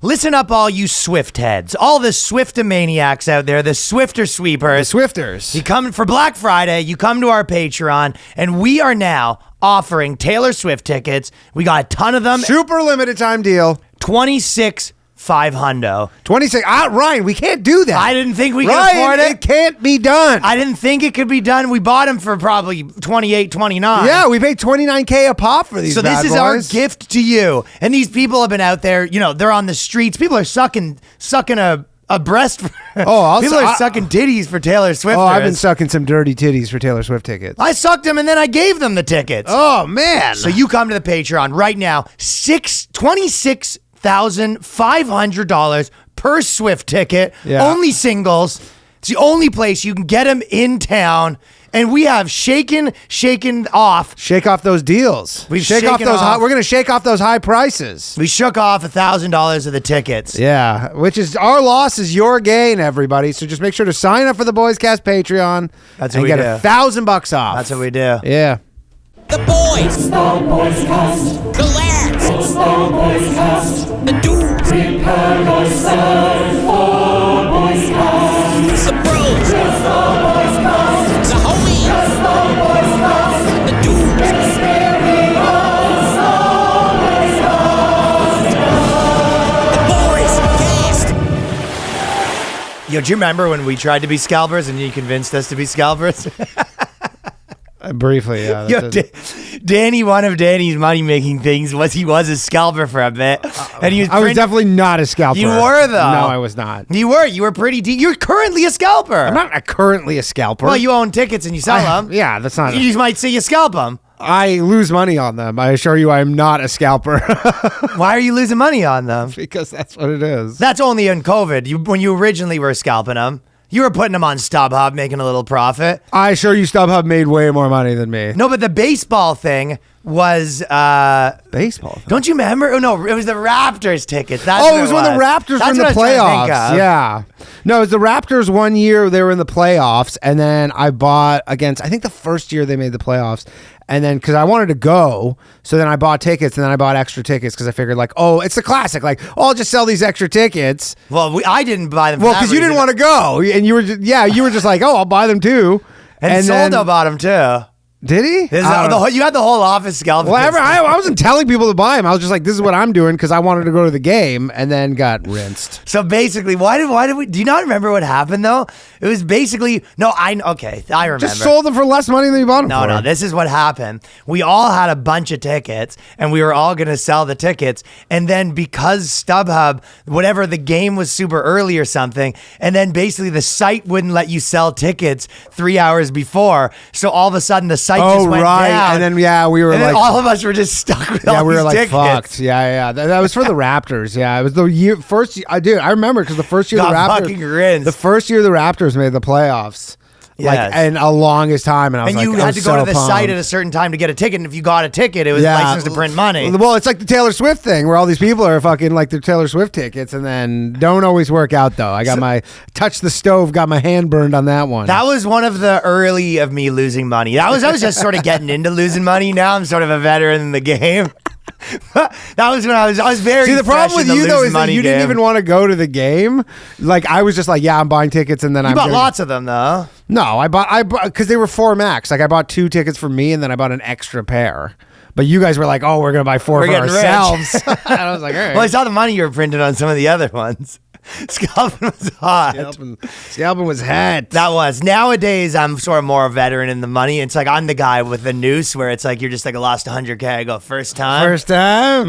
Listen up, all you Swift heads, all the Swiftomaniacs out there, the Swifter sweepers. The Swifters. You come for Black Friday, you come to our Patreon, and we are now offering Taylor Swift tickets. We got a ton of them. Super limited time deal. 26,500. 26. Ryan, we can't do that. I didn't think we could afford it. It can't be done. I didn't think it could be done. We bought them for probably 28, 29. Yeah, we paid $29K a pop for these. So this is our gift to you. And these people have been out there, you know, they're on the streets. People are sucking a breast. People are sucking titties for Taylor Swift. Oh, I've been sucking some dirty titties for Taylor Swift tickets. I sucked them and then I gave them the tickets. Oh, man. So you come to the Patreon right now, $26,500 per Swift ticket. Yeah. Only singles. It's the only place you can get them in town. And we have shaken off. Shake off those deals. We're going to shake off those high prices. We shook off $1,000 of the tickets. Yeah, which is our loss is your gain, everybody. So just make sure to sign up for the BOYSCAST Patreon. That's what we get do. $1,000 off. That's what we do. Yeah. The boys. It's the BOYSCAST. The lads. It's the BOYSCAST. The dudes. Prepare yourself for BOYSCAST. The bros. It's the BOYSCAST. The homies. It's the BOYSCAST. The dudes. Experience the BOYSCAST. The boys. Cast. Yo, do you remember when we tried to be scalpers and you convinced us to be scalpers? Briefly, yeah. Yo, Danny, one of Danny's money-making things was he was a scalper for a bit. And he was I was definitely not a scalper. You were, though. No, I was not. You were pretty deep. You're currently a scalper. I'm not currently a scalper. Well, you own tickets and you sell them. Yeah, that's not. You might say you scalp them. I lose money on them. I assure you I am not a scalper. Why are you losing money on them? Because that's what it is. That's only in COVID. When you originally were scalping them, you were putting them on StubHub, making a little profit. I assure you StubHub made way more money than me. No, but the baseball thing was... Baseball? Don't you remember? Oh, no, it was the Raptors tickets. That's it was when the Raptors were in the playoffs. Yeah. No, it was the Raptors one year they were in the playoffs, and then I bought against, I think the first year they made the playoffs, and then because I wanted to go, so then I bought tickets, and then I bought extra tickets because I figured like, oh, it's the classic. Like, oh, I'll just sell these extra tickets. Well, I didn't buy them. Well, because you didn't want to go, and you were just like, oh, I'll buy them too. And Soldo bought them too. Did he? You had the whole office scalping. Whatever. I wasn't telling people to buy them. I was just like, this is what I'm doing because I wanted to go to the game, and then got rinsed. So basically, why did we? Do you not remember what happened though? It was basically I remember. Just sold them for less money than you bought them for. No, this is what happened. We all had a bunch of tickets, and we were all going to sell the tickets, and then because StubHub, whatever, the game was super early or something, and then basically the site wouldn't let you sell tickets 3 hours before, so all of a sudden the site just went down. And then we were and like, then all of us were just stuck with all we were these like tickets. fucked. Yeah. That was for the Raptors. Yeah, it was the first. I remember because the first year Got the Raptors, fucking rinsed. the first year the Raptors made the playoffs. Yes. Like in a longest time, and I was and like, you I had was to go so to the pumped. site at a certain time to get a ticket, and if you got a ticket, it was licensed to print money. Well, it's like the Taylor Swift thing, where all these people are fucking like their Taylor Swift tickets, and then don't always work out though. I got touched the stove, got my hand burned on that one. That was one of the early of me losing money. I was just sort of getting into losing money. Now I'm sort of a veteran in the game. That was when I was very. See, the problem with you though is that you didn't even want to go to the game. Like I was just like, yeah, I'm buying tickets, and then I bought lots of them though. No, I bought because they were 4 max. Like I bought 2 tickets for me, and then I bought an extra pair. But you guys were like, oh, we're gonna buy 4 for ourselves. And I was like, all right. Well, I saw the money you were printing on some of the other ones. Scalping was hot. Scalping was hot. That was. Nowadays, I'm sort of more a veteran in the money. It's like I'm the guy with the noose where it's like you're just like I lost 100K. I go first time.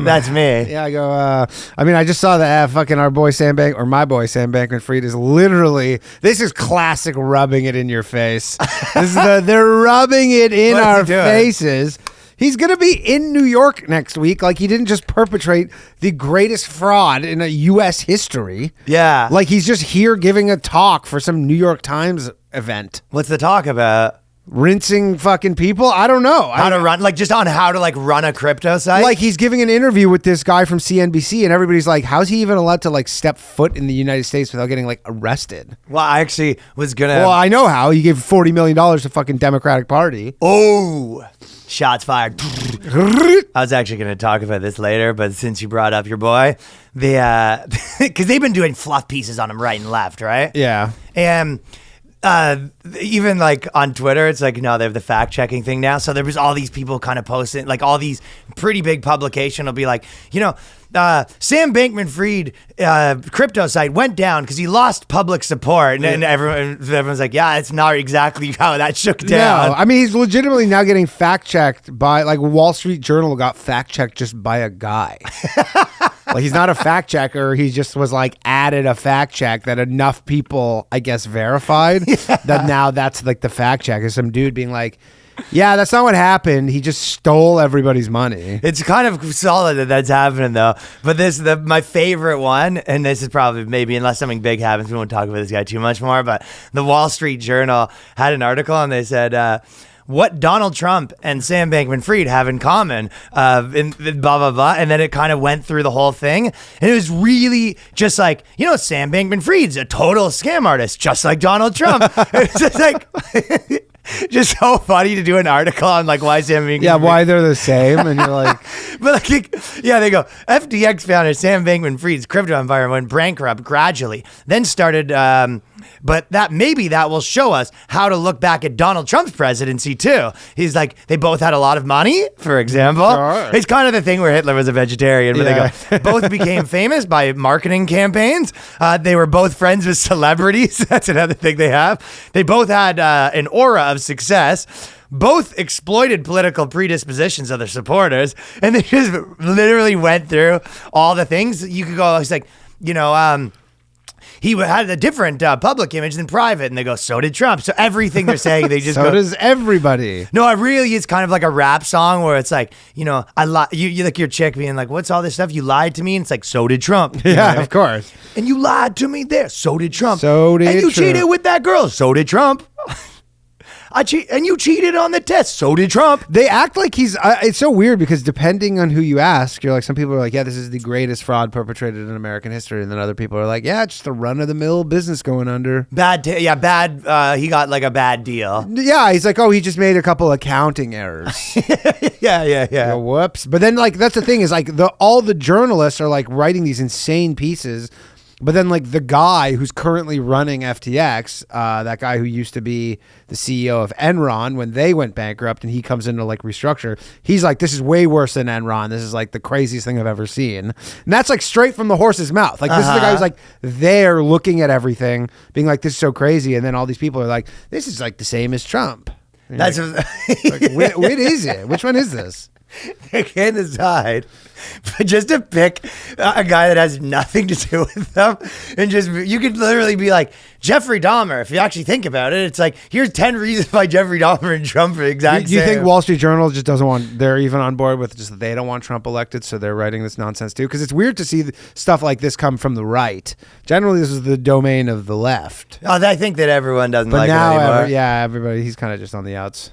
That's me. Yeah, I go. I just saw that fucking our boy Sam my boy Sam Bankman-Fried is literally. This is classic rubbing it in your face. They're rubbing it in our faces. He's going to be in New York next week. Like, he didn't just perpetrate the greatest fraud in a U.S. history. Yeah. Like, he's just here giving a talk for some New York Times event. What's the talk about? Rinsing fucking people? I don't know. How to run, like, just on how to, like, run a crypto site? Like, he's giving an interview with this guy from CNBC, and everybody's like, how's he even allowed to, like, step foot in the United States without getting, like, arrested? Well, I actually was going to... Well, I know how. He gave $40 million to fucking Democratic Party. Oh... Shots fired. I was actually going to talk about this later, but since you brought up your boy, because they've been doing fluff pieces on him right and left, right? Yeah. And even like on Twitter, it's like, no, they have the fact checking thing now. So there was all these people kind of posting, like all these pretty big publication will be like, Sam Bankman-Fried crypto site went down because he lost public support. And everyone's like, yeah, it's not exactly how that shook down. No, I mean, he's legitimately now getting fact checked by, like, Wall Street Journal got fact checked just by a guy. Like, he's not a fact checker. He just was like added a fact check that enough people, I guess, verified that now that's like the fact check is some dude being like, yeah, that's not what happened. He just stole everybody's money. It's kind of solid that that's happening though. But my favorite one, and this is probably maybe unless something big happens, we won't talk about this guy too much more. But the Wall Street Journal had an article and they said, what Donald Trump and Sam Bankman-Fried have in common, in blah, blah, blah. And then it kind of went through the whole thing. And it was really just like, Sam Bankman-Fried's a total scam artist, just like Donald Trump. It's just like, just so funny to do an article on like why Sam Bankman-Fried. Yeah, why they're the same. And you're like, but like, yeah, they go, FTX founder Sam Bankman-Fried's crypto empire went bankrupt gradually, then started, but that will show us how to look back at Donald Trump's presidency too. He's like, they both had a lot of money, for example. Sure. It's kind of the thing where Hitler was a vegetarian, but they go, both became famous by marketing campaigns. They were both friends with celebrities. That's another thing they have. They both had an aura of success. Both exploited political predispositions of their supporters, and they just literally went through all the things. You could go, it's like, he had a different public image than private, and they go, so did Trump. So everything they're saying, they just so go, does everybody. No, it really is kind of like a rap song where it's like, you like your chick being like, what's all this stuff? You lied to me. And it's like, so did Trump. You know what I mean? Of course. And you lied to me there. So did Trump. So did And you Trump. cheated with that girl. So did Trump. And you cheated on the test. So did Trump. They act like he's. It's so weird because depending on who you ask, you're like, some people are like, yeah, this is the greatest fraud perpetrated in American history, and then other people are like, yeah, just a run of the mill business going under. Bad. He got like a bad deal. Yeah, he's like, oh, he just made a couple accounting errors. Yeah. Oh, whoops. But then, like, that's the thing is like all the journalists are like writing these insane pieces. But then, like, the guy who's currently running FTX, that guy who used to be the CEO of Enron when they went bankrupt, and he comes in to, like, restructure, he's like, this is way worse than Enron. This is, like, the craziest thing I've ever seen. And that's, like, straight from the horse's mouth. Like, this is the guy who's, like, there looking at everything, being like, this is so crazy. And then all these people are like, this is, like, the same as Trump. And That's like, what is it? Which one is this? They can't decide, but just to pick a guy that has nothing to do with them, and you could literally be like Jeffrey Dahmer. If you actually think about it, it's like, here's 10 reasons why Jeffrey Dahmer and Trump are exact. You think Wall Street Journal just doesn't want? They're even on board with just that they don't want Trump elected, so they're writing this nonsense too. Because it's weird to see stuff like this come from the right. Generally, this is the domain of the left. Oh, I think that everyone doesn't But like now, it anymore. everybody. He's kind of just on the outs.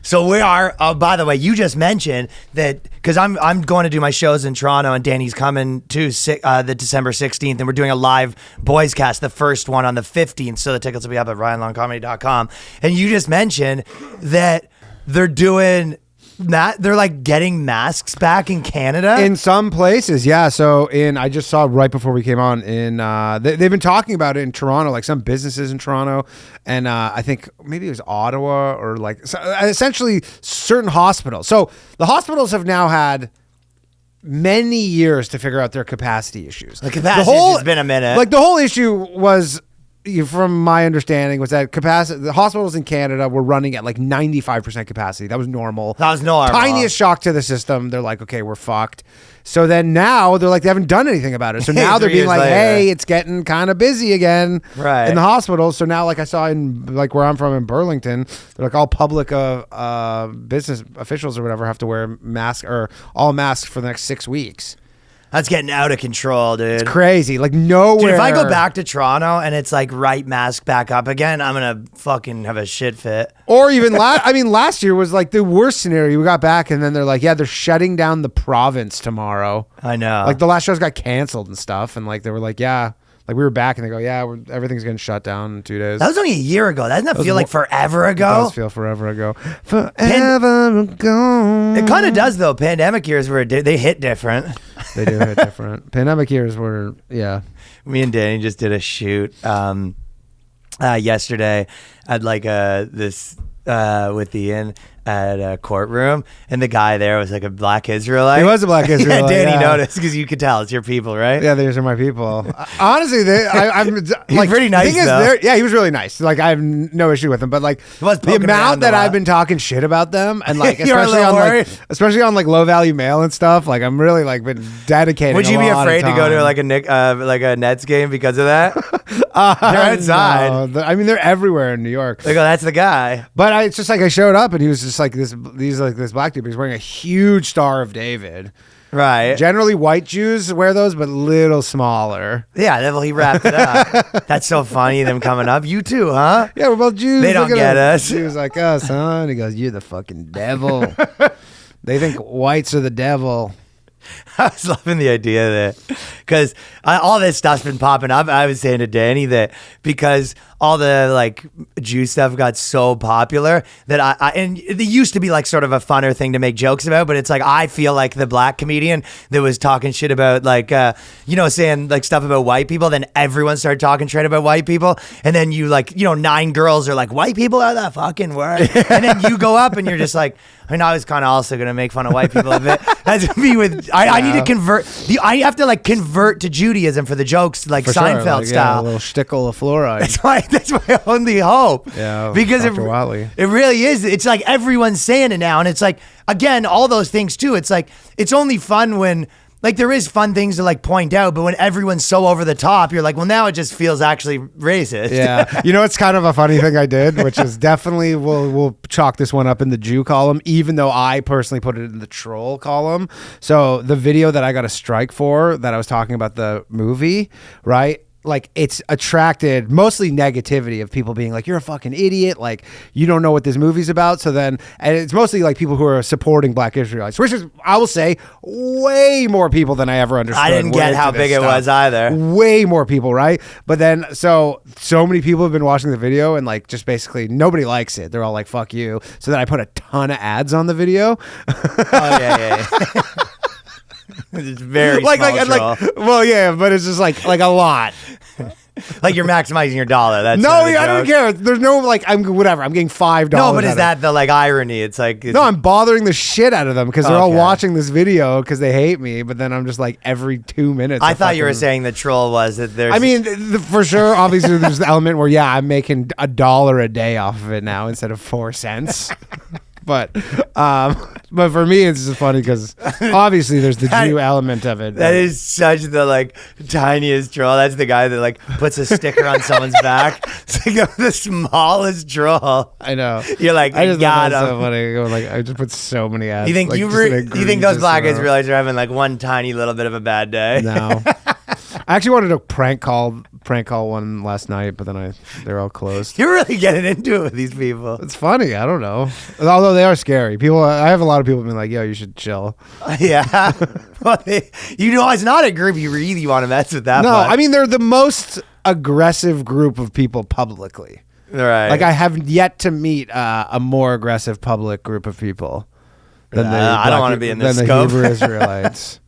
So we are. By the way, you just mentioned that because I'm going to do my shows in Toronto, and Danny's coming to the December 16th, and we're doing a live BOYSCAST, the first one on the 15th. So the tickets will be up at RyanLongComedy.com. And you just mentioned that they're doing that. They're like getting masks back in Canada In some places, yeah. So I just saw right before we came on they've been talking about it in Toronto, like some businesses in Toronto, and I think maybe it was Ottawa or like essentially certain hospitals. So the hospitals have now had many years to figure out their capacity issues. The capacity has been a minute. Like the whole issue was, from my understanding, was that the hospitals in Canada were running at like 95% capacity. That was normal. That was normal. Tiniest shock to the system. They're like, okay, we're fucked. So then now they're like, they haven't done anything about it. So now they're 3 being years like, later. hey, it's getting kind of busy again Right. in the hospitals. So now, like I saw in like where I'm from in Burlington, they're like all public business officials or whatever have to wear masks or all masks for the next 6 weeks. That's getting out of control, dude. It's crazy. Like nowhere. Dude, if I go back to Toronto and it's like mask back up again, I'm gonna fucking have a shit fit. Or even last year was like the worst scenario. We got back and then they're like, yeah, they're shutting down the province tomorrow. I know. Like the last shows got canceled and stuff. And like, they were like, yeah, Like we were back and they go, yeah, everything's getting shut down in 2 days. That was only a year ago. Doesn't that feel like forever It ago? does feel forever ago. Forever ago. It kind of does though. Pandemic years were they hit different. They do hit different. Pandemic years were, yeah. Me and Danny just did a shoot yesterday at like this with Ian at a courtroom, and the guy there was like a black Israelite. He was a black Israelite. Yeah, Danny yeah. noticed because you could tell it's your people, right? Yeah, these are my people. Honestly, I'm like pretty nice, the thing is, though. yeah, he was really nice. Like I have no issue with him, but like was the poking around amount that a lot. I've been talking shit about them, and like You were a especially little on like low value mail and stuff. Like I'm really like been dedicating. Would you a be lot of afraid to go to time. like a Nets game because of that? They're outside. No. I mean, they're everywhere in New York. They go, that's the guy. But it's just like I showed up and he was just like this black dude. But he's wearing a huge Star of David. Right. Generally, white Jews wear those, but little smaller. Yeah, well, he wrapped it up. That's so funny, them coming up. You too, huh? Yeah, we're both Jews. They don't Look at get him. us. He was like us, huh? And he goes, "You're the fucking devil." They think whites are the devil. I was loving the idea that because all this stuff's been popping up. I was saying to Danny that because all the like Jew stuff got so popular that I and it used to be like sort of a funner thing to make jokes about, but it's like I feel like the black comedian that was talking shit about like saying like stuff about white people, then everyone started talking shit about white people, and then you like 9 girls are like white people are the fucking word, and then you go up and you're just like, I mean, I was kind of also gonna make fun of white people a bit. That's me with I need to convert. I have to like convert to Judaism for the jokes, like For sure, Seinfeld like, style. Yeah, a little shtickle of fluoride. That's my only hope. Yeah, because Dr. Watley. it really is. It's like everyone's saying it now, and it's like again all those things too. It's like it's only fun when. Like there is fun things to like point out, but when everyone's so over the top, you're like, well, now it just feels actually racist. Yeah, it's kind of a funny thing I did, which is definitely we'll chalk this one up in the Jew column, even though I personally put it in the troll column. So the video that I got a strike for, that I was talking about the movie, right? Like it's attracted mostly negativity of people being like, you're a fucking idiot. Like you don't know what this movie's about. So then, and it's mostly like people who are supporting black Israelites, which is, I will say, way more people than I ever understood. I didn't get how big it was either. Way more people, right? But then, so many people have been watching the video and like just basically nobody likes it. They're all like, fuck you. So then I put a ton of ads on the video. Oh, yeah. It's very small troll. Well, yeah, but it's just like a lot. Like you're maximizing your dollar. That's No, not a I don't joke. care. There's no like I'm getting $5. No, but is out of that the like irony? It's like No, I'm bothering the shit out of them because they're all Okay. watching this video because they hate me. But then I'm just like every 2 minutes. I thought you were saying the troll was that there's. I mean, for sure. Obviously, there's the element where I'm making $1 a day off of it now instead of 4 cents. But for me, it's just funny because obviously there's the Jew element of it. that is such the like tiniest troll. That's the guy that like puts a sticker on someone's back. It's like the smallest troll. I know. You're like, I just got thought that was him. so funny. I go, like, I just put so many ads. You think like, you just an think those egregious black amount. Israelites are having like one tiny little bit of a bad day? No. I actually wanted to prank call one last night, but then they're all closed. You're really getting into it with these people. It's funny. I don't know. Although they are scary. I have a lot of people being like, yo, you should chill. Yeah. Well, it's not a group you really want to mess with that No, much. I mean, they're the most aggressive group of people publicly. Right. Like, I have yet to meet a more aggressive public group of people than I don't wanna be in this than scope. the Hebrew Israelites.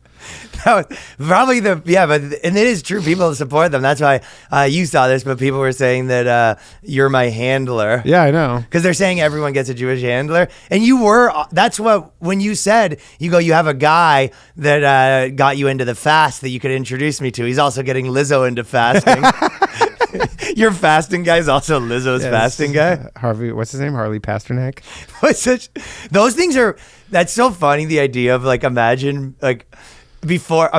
That was probably but and it is true. People support them. That's why you saw this, but people were saying that you're my handler. Yeah, I know. Because they're saying everyone gets a Jewish handler. And that's what, when you said, you have a guy that got you into the fast that you could introduce me to. He's also getting Lizzo into fasting. Your fasting guy is also Lizzo's fasting guy. Harvey, what's his name? Harley Pasternak. Those things that's so funny. The idea of like, imagine before,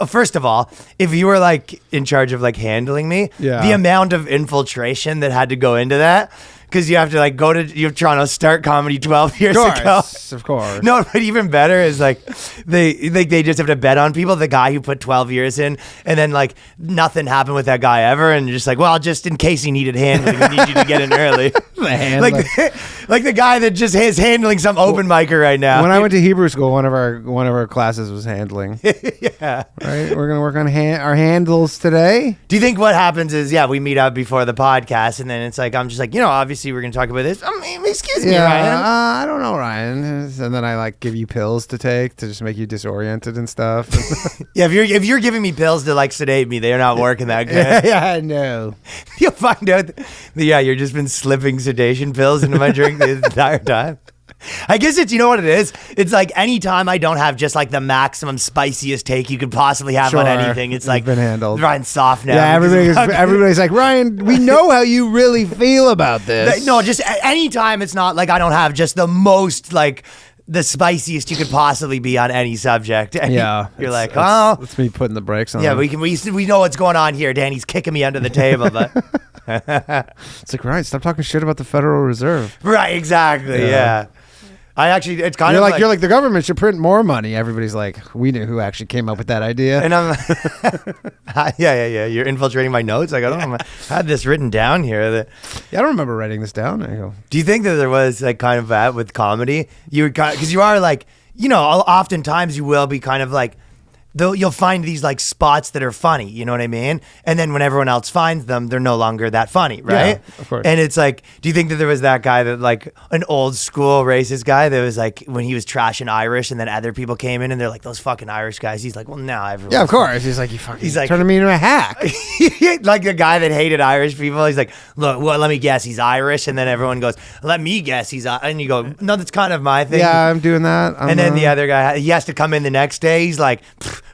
first of all, if you were like in charge of like handling me, the amount of infiltration that had to go into that, because you have to like go to Toronto, start comedy 12 years ago. Of course. No, but even better is like they just have to bet on people. The guy who put 12 years in, and then like nothing happened with that guy ever, and you're just like, well, just in case he needed handling, we need you to get in early. The handler. like the guy that just is handling some open micer right now. When I went to Hebrew school, one of our classes was handling. Yeah. Right, we're gonna work on our handles today. Do you think what happens is, we meet up before the podcast, and then it's like, I'm just like, obviously we're gonna talk about this. Excuse me, Ryan. I don't know, Ryan. And then I like give you pills to take to just make you disoriented and stuff. Yeah, if you're giving me pills to like sedate me, they're not working that good. Yeah, I know. You'll find out that, you've just been slipping sedation pills into my drink the entire time. I guess it's, you know what it is? It's like any time I don't have just like the maximum spiciest take you could possibly have on anything. It's like, been handled. Ryan's soft now. Yeah, everybody's like, Ryan, we know how you really feel about this. No, just anytime it's not like I don't have just the most like the spiciest you could possibly be on any subject. And yeah. You're like, oh. It's me putting the brakes on. Yeah, we know what's going on here. Danny's kicking me under the table, but. It's like, Ryan, stop talking shit about the Federal Reserve. Right, exactly, yeah. I actually, it's kind you're of like you're like the government should print more money. Everybody's like, we knew who actually came up with that idea. And I'm, yeah. You're infiltrating my notes. Like I don't know. I had this written down here. I don't remember writing this down. I go, do you think that there was like kind of that with comedy? You would because you are like, oftentimes you will be kind of like. You'll find these like spots that are funny, you know what I mean? And then when everyone else finds them, they're no longer that funny, right? Yeah, of course. And it's like, do you think that there was that guy that like an old school racist guy that was like when he was trashing Irish and then other people came in and they're like, those fucking Irish guys. He's like, well, now everyone. Yeah, of course. He's like, he's like, turning me into a hack. Like the guy that hated Irish people. He's like, look, well, let me guess, he's Irish. And then everyone goes, let me guess, he's and you go, no, that's kind of my thing. Yeah, I'm doing that. And then the other guy, he has to come in the next day. He's like,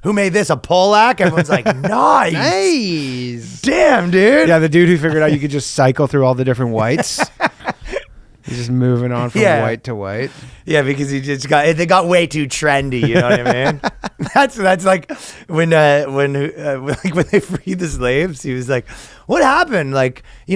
who made this? A Polak? Everyone's like, nice. Nice. Damn, dude. Yeah, the dude who figured out you could just cycle through all the different whites. He's just moving on from white to white. Yeah, because they got way too trendy. You know what I mean? That's like when they freed the slaves. He was like, "What happened? Like, we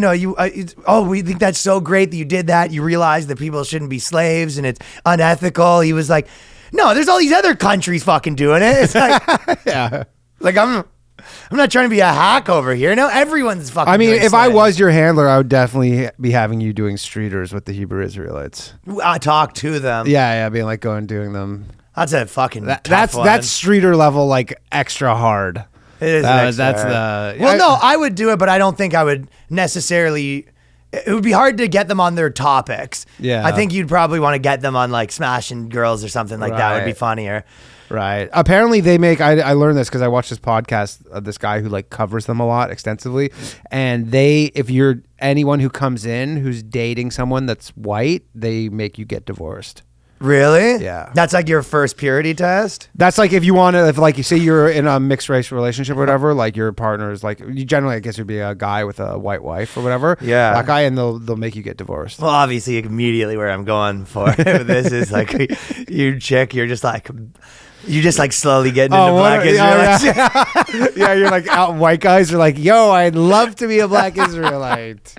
think that's so great that you did that. You realize that people shouldn't be slaves and it's unethical." He was like, "No, there's all these other countries fucking doing it." It's like, yeah, like I'm not trying to be a hack over here. No, everyone's fucking. I mean, doing if slaves. I was your handler, I would definitely be having you doing streeters with the Hebrew Israelites. I talk to them. Yeah, being like going doing them. That's a fucking. That's streeter level, like extra hard. It is. That's the. Well, no, I would do it, but I don't think I would necessarily. It would be hard to get them on their topics. Yeah. I think you'd probably want to get them on like smashing girls or something like that would be funnier. Right. Apparently they make, I learned this because I watched this podcast of this guy who like covers them a lot extensively. And if you're anyone who comes in who's dating someone that's white, they make you get divorced. Really? Yeah. That's like your first purity test? That's like if you want to, if like you say you're in a mixed race relationship or whatever, like your partner is like, you generally I guess would be a guy with a white wife or whatever. Yeah. That guy, and they'll make you get divorced. Well, obviously immediately where I'm going for this is like you chick, you're just like slowly getting into black Israelites. Yeah, you're like white guys are like, yo, I'd love to be a black Israelite.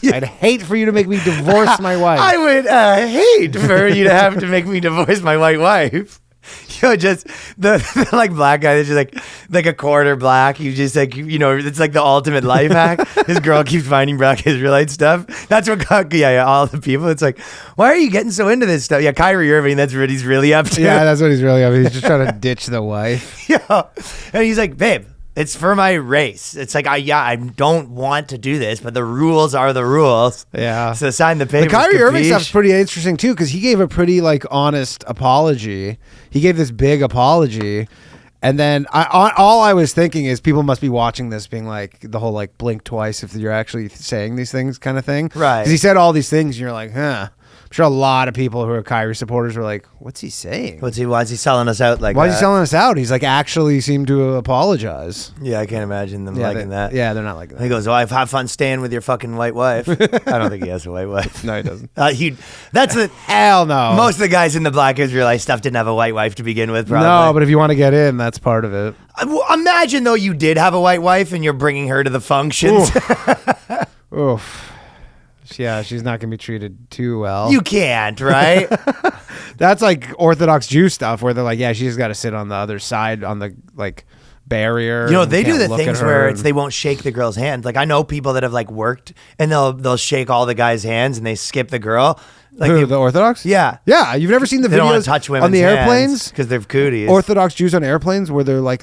I'd hate for you to make me divorce my wife. I would hate for you to have to make me divorce my white wife. Just the like black guy that's just like a quarter black. You just like, it's like the ultimate life hack. This girl keeps finding black Israelite stuff. That's what got, all the people. It's like, why are you getting so into this stuff? Yeah, Kyrie Irving, that's what he's really up to. Yeah, that's what he's really up to. He's just trying to ditch the wife. Yeah. And he's like, babe, it's for my race. It's like, I don't want to do this, but the rules are the rules. Yeah. So sign the papers. The Kyrie Irving stuff's pretty interesting too, because he gave a pretty like honest apology. He gave this big apology, and then all I was thinking is people must be watching this, being like the whole like blink twice if you're actually saying these things kind of thing. Right. Because he said all these things, and you're like, huh. I'm sure a lot of people who are Kyrie supporters were like, what's he saying? Why is he selling us out like Why that? is he selling us out? He's like actually seemed to apologize. Yeah, I can't imagine them liking that. Yeah, they're not like that. He goes, well, I've had fun staying with your fucking white wife. I don't think he has a white wife. No, he doesn't. That's the Hell no. Most of the guys in the black Israelite stuff didn't have a white wife to begin with, probably. No, but if you want to get in, that's part of it. Imagine, though, you did have a white wife and you're bringing her to the functions. Oof. Yeah, she's not going to be treated too well. You can't, right? That's like Orthodox Jew stuff where they're like, yeah, she's got to sit on the other side on the like barrier. You know, and they do can't the look at things her where and- they won't shake the girl's hand. Like I know people that have like worked and they'll shake all the guys' hands and they skip the girl. Like Who, the Orthodox? Yeah. Yeah. You've never seen the They don't want videos to touch women's on the airplanes? because they're cooties. Orthodox Jews on airplanes where they're like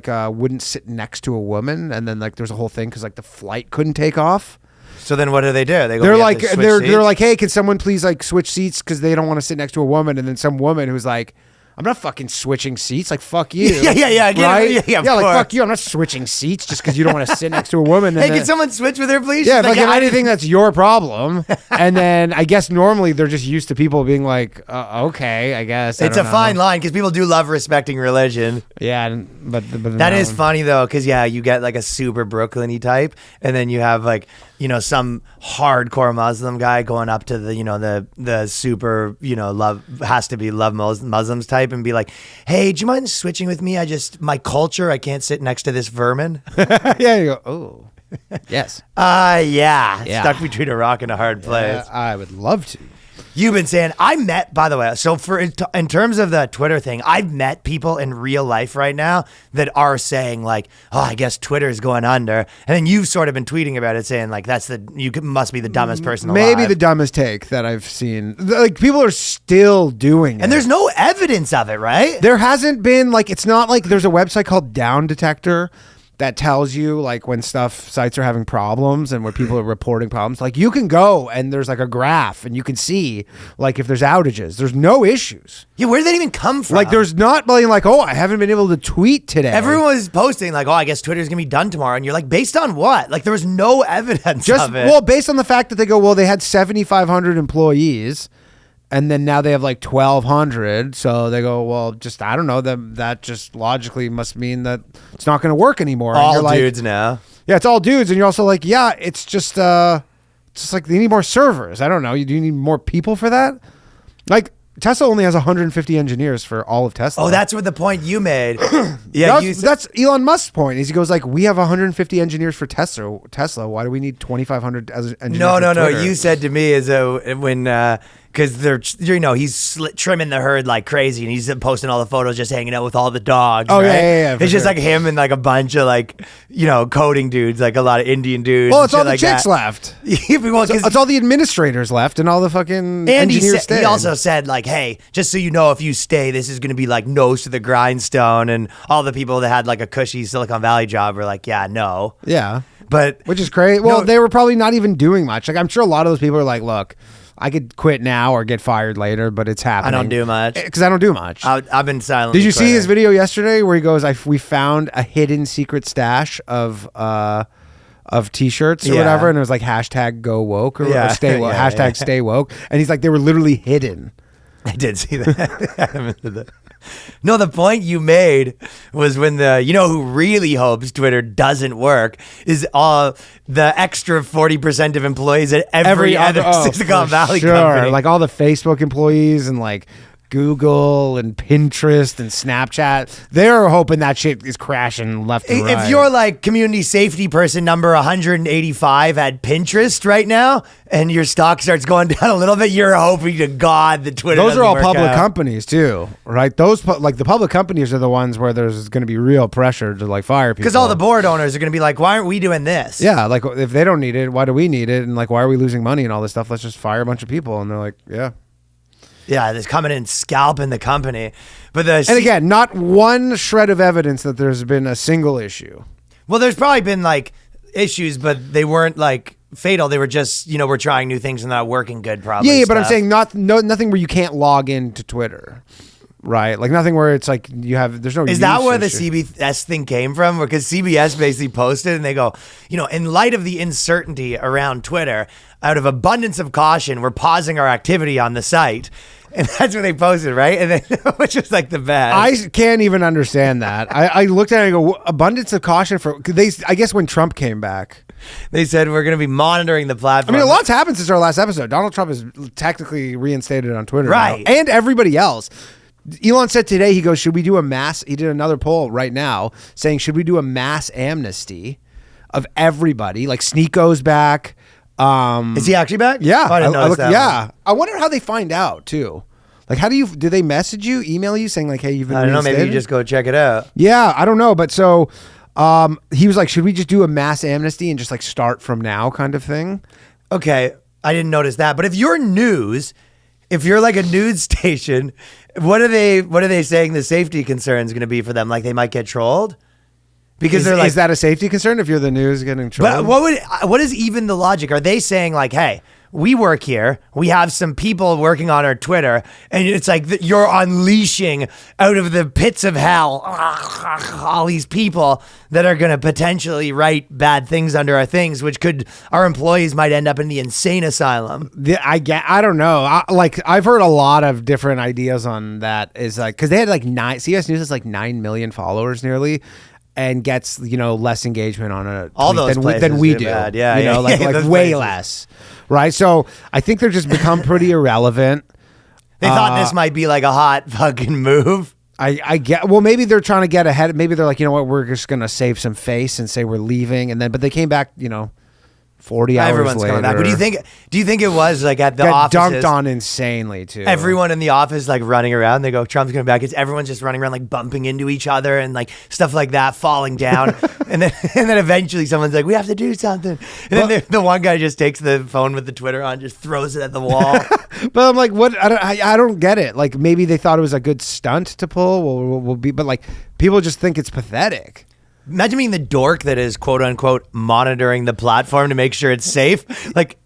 wouldn't sit next to a woman, and then like there's a whole thing because like the flight couldn't take off. So then what do? They go, They're "We have like to switch they're seats?" like, hey, can someone please like switch seats because they don't want to sit next to a woman, and then some woman who's like, I'm not fucking switching seats. Like, fuck you. Yeah, I get it. right? Yeah, of like, course. fuck you. I'm not switching seats just because you don't want to sit next to a woman. And Hey, then, can someone switch with her, please? yeah, She's like, if "I anything, that's your problem. And then I guess normally they're just used to people being like, okay, I guess. It's a fine line because people do love respecting religion. Yeah, but That is funny though, because you get like a super Brooklyn-y type, and then you have like some hardcore Muslim guy going up to the super love Muslims type and be like, hey, do you mind switching with me? My culture, I can't sit next to this vermin. Yeah, you go, oh, yes. Yeah, Yeah. stuck between a rock and a hard place. I would love to. You've been saying, I met, by the way, so in terms of the Twitter thing, I've met people in real life right now that are saying like, oh, I guess Twitter's going under. And then you've sort of been tweeting about it saying like, must be the dumbest person alive. Maybe the dumbest take that I've seen. Like, people are still doing it. And there's no evidence of it, right? There hasn't been, like, it's not like there's a website called Down Detector that tells you like when sites are having problems and where people are reporting problems. Like, you can go and there's like a graph and you can see like if there's outages. There's no issues. Yeah, where did that even come from? Like, there's not like, oh, I haven't been able to tweet today. Everyone was posting like, oh, I guess Twitter's gonna be done tomorrow, and you're like, based on what? Like, there was no evidence of it. Well, based on the fact that they go, well, they had 7,500 employees. And then now they have like 1,200. So they go, well, just, I don't know. That just logically must mean that it's not going to work anymore. And all you're like, dudes now. yeah, it's all dudes. And you're also like, yeah, it's just like they need more servers. I don't know. Do you need more people for that? Like, Tesla only has 150 engineers for all of Tesla. Oh, that's what the point you made. Yeah, that's Elon Musk's point. Is he goes like, we have 150 engineers for Tesla. Why do we need 2,500 engineers? No. for Twitter? You said to me is when because they're he's trimming the herd like crazy, and he's posting all the photos just hanging out with all the dogs. Oh, right? yeah, for It's just sure. like him and like a bunch of like coding dudes, like a lot of Indian dudes. Well, and it's all shit the like chicks that. left. Well, 'cause It's all the administrators left and all the fucking and he engineers stayed. also said like, hey, just so you know, if you stay, this is going to be like nose to the grindstone, and all the people that had like a cushy Silicon Valley job were like, yeah, no. Yeah. But Which is crazy. Well, No. they were probably not even doing much. Like, I'm sure a lot of those people are like, look, I could quit now or get fired later, but it's happening. I don't do much. Because I don't do much. I've been silent. Did you see his video yesterday where he goes, we found a hidden secret stash of T-shirts or Yeah. whatever, and it was like hashtag go woke or stay woke, Yeah, hashtag yeah. stay woke, and he's like, they were literally hidden. I did see that. No, the point you made was when who really hopes Twitter doesn't work is the extra 40% of employees at every other Silicon Valley company. Like all the Facebook employees and like Google and Pinterest and Snapchat, they're hoping that shit is crashing left and right. If you're like community safety person number 185 at Pinterest right now, and your stock starts going down a little bit, you're hoping to God that Twitter. Those are all doesn't work public out. companies too, right? Those like the public companies are the ones where there's going to be real pressure to like fire people. Because all the board owners are going to be like, why aren't we doing this? yeah, like if they don't need it, why do we need it? And like, why are we losing money and all this stuff? Let's just fire a bunch of people. And they're like, yeah. Yeah, they're coming in scalping the company. But And again, not one shred of evidence that there's been a single issue. well, there's probably been like issues, but they weren't like fatal. They were just, we're trying new things and not working good. Probably. Yeah, but I'm stuff. saying nothing where you can't log into Twitter, right? Like nothing where it's like there's no. Is that where the issue. CBS thing came from? Because CBS basically posted and they go, in light of the uncertainty around Twitter, out of abundance of caution, we're pausing our activity on the site. And that's what they posted, right? And then, which was like the best. I can't even understand that. I looked at it and go, abundance of caution for I guess when Trump came back. They said we're going to be monitoring the I platform. mean, a lot's happened since our last episode. Donald Trump is technically reinstated on Twitter, Right. now, and everybody else. Elon said today, he goes, should we do a mass? He did another poll right now saying, should we do a mass amnesty of everybody? Like Sneako's back. Is he actually back? Yeah, Oh, I didn't notice that. yeah. I wonder how they find out too. Like, how do they message you, email you saying like, hey, you've been I don't know. Maybe you reinstated? just go check it out. Yeah, I don't know. But so he was like, should we just do a mass amnesty and just like start from now kind of thing? Okay, I didn't notice that. But if you're news, if you're like a news station, what are they saying the safety concern is going to be for them? Like they might get trolled? Because they're like, is that a safety concern if you're the news getting trolled? but what is even the logic? Are they saying like, hey, we work here, we have some people working on our Twitter, and it's like you're unleashing out of the pits of hell all these people that are going to potentially write bad things under our things, which our employees might end up in the insane asylum. I don't know. I've heard a lot of different ideas on that. Is like because they had like CS News has like 9 million followers nearly. And gets less engagement on a all tweet those than we do. Bad. Yeah, like way less, right? So I think they're just become pretty irrelevant. They thought this might be like a hot fucking move. I get. Well, maybe they're trying to get ahead. Maybe they're like, you know what, we're just gonna save some face and say we're leaving, but they came back, 40 hours Everyone's later. coming back. But do you think it was like at the got offices? dunked on insanely too. Everyone in the office like running around. They go, Trump's coming back. Everyone's just running around like bumping into each other and like stuff like that, falling down. and then eventually someone's like, we have to do something. And then the one guy just takes the phone with the Twitter on, just throws it at the wall. But I'm like, what? I don't get it. Like maybe they thought it was a good stunt to pull. Will be, but like people just think it's pathetic. Imagine being the dork that is quote unquote monitoring the platform to make sure it's safe. Like,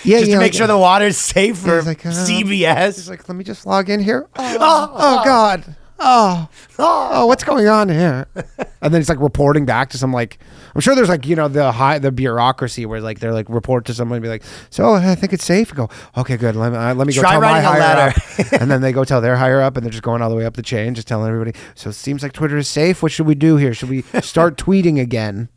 just to make sure the water's safe for CBS. He's like, let me just log in here. Oh God. Oh, what's going on here? And then he's like reporting back to some like, I'm sure there's like, the bureaucracy where like they're like report to someone and be like, so I think it's safe. Go, okay, good. Let me go Try tell my writing a higher letter. up. And then they go tell their higher up and they're just going all the way up the chain, just telling everybody. So it seems like Twitter is safe. What should we do here? Should we start tweeting again?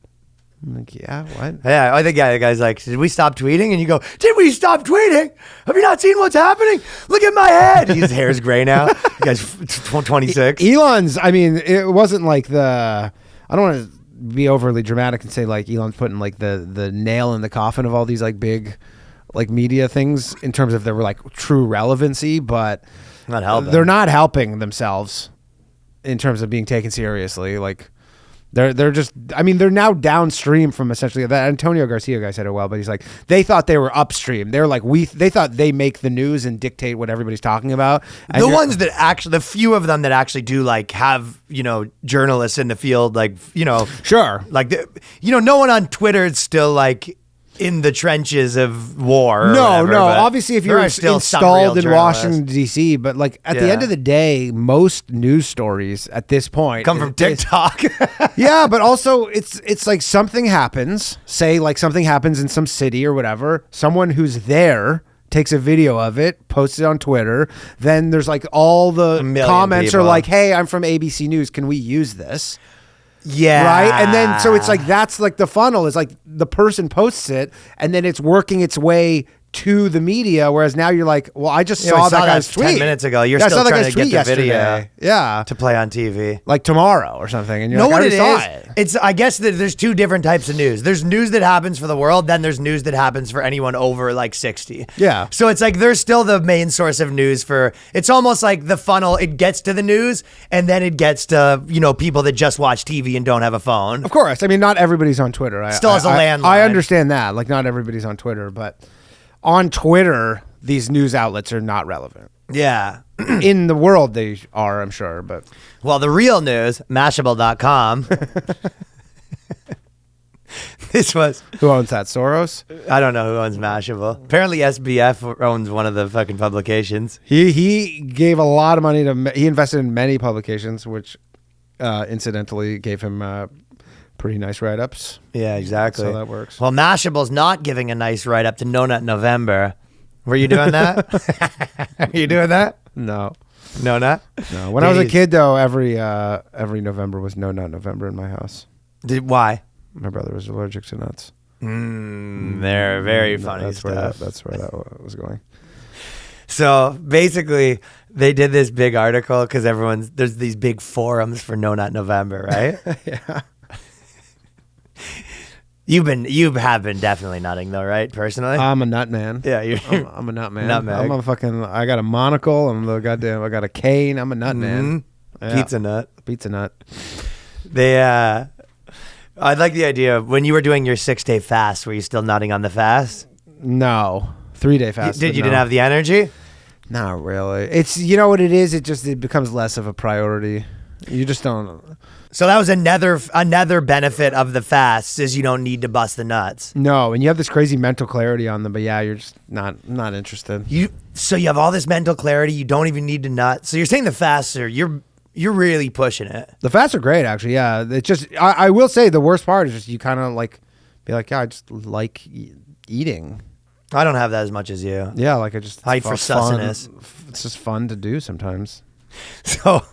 I'm like, yeah, what? Yeah, I think the guy's like, did we stop tweeting? And you go, did we stop tweeting? Have you not seen what's happening? Look at my head. His hair's gray now. The guy's 26. Elon's, I mean, it wasn't like I don't want to be overly dramatic and say like Elon's putting like the nail in the coffin of all these like big like media things in terms of their like true relevancy, but Not helping. they're not helping themselves in terms of being taken seriously. Like they're just, I mean, they're now downstream from essentially that. Antonio Garcia guy said it well, but he's like, they thought they were upstream. They're like, they thought they make the news and dictate what everybody's talking about. And The ones that actually, the few of them that actually do like have, journalists in the field, like, sure. like, no one on Twitter is still like in the trenches of war. No, whatever, no. but Obviously, if there you're are still some installed real in journalists. Washington, D.C., but like at the Yeah. end of the day, most news stories at this point Come from TikTok. Yeah, but also it's like something happens, say like something happens in some city or whatever, someone who's there takes a video of it, posts it on Twitter, then there's like all the million comments are people. like, hey, I'm from ABC News, can we use this? Yeah. Right? And then so it's like that's like the funnel is like the person posts it and then it's working its way to the media, whereas now you're like, well, I just Yeah, saw we that saw guy's that tweet 10 minutes ago. You're I still saw that trying guy's to get tweet the video yesterday. Yeah. to play on TV. Like tomorrow or something. And you're Know like, what I it already is? saw it. It's I guess that there's two different types of news. There's news that happens for the world, then there's news that happens for anyone over like 60. Yeah. So it's like there's still the main source of news for. It's almost like the funnel. It gets to the news, and then it gets to people that just watch TV and don't have a phone. Of course. I mean, not everybody's on Twitter. Still has a landline. I understand that. Like, not everybody's on Twitter, but on Twitter, these news outlets are not relevant. Yeah. In the world, they are, I'm sure, but Well, the real news, Mashable.com. This was. who owns that? Soros? I don't know who owns Mashable. Apparently, SBF owns one of the fucking publications. He gave a lot of money he invested in many publications, which incidentally gave him pretty nice write-ups. Yeah, exactly. So that works. Well, Mashable's not giving a nice write-up to No Nut November. Were you doing that? Are you doing that? No. No Nut? No. When I was a kid, though, every November was No Nut November in my house. Why? My brother was allergic to nuts. They're very funny That's stuff. where that was going. So basically, they did this big article because there's these big forums for No Nut November, right? Yeah. You have been definitely nutting though, right? Personally. I'm a nut man. Yeah, you're. I'm a nut man. Nutmeg. I'm a fucking. I got a monocle. I got a cane. I'm a nut man. Yeah. Pizza nut. Pizza nut. I like the idea of when you were doing your 6-day fast. Were you still nutting on the fast? No, 3-day fast. You didn't have the energy? Not really. It's you know what it is. It becomes less of a priority. You just don't. So that was another benefit of the fast is you don't need to bust the nuts. No, and you have this crazy mental clarity on them, but yeah, you're just not interested. So you have all this mental clarity. You don't even need to nut. So you're saying the faster you're really pushing it. The fasts are great, actually. Yeah, it's just I will say the worst part is just you kind of like be like, yeah, I just like eating. I don't have that as much as you. Yeah, like I just Height for sustenance. It's just fun to do sometimes. So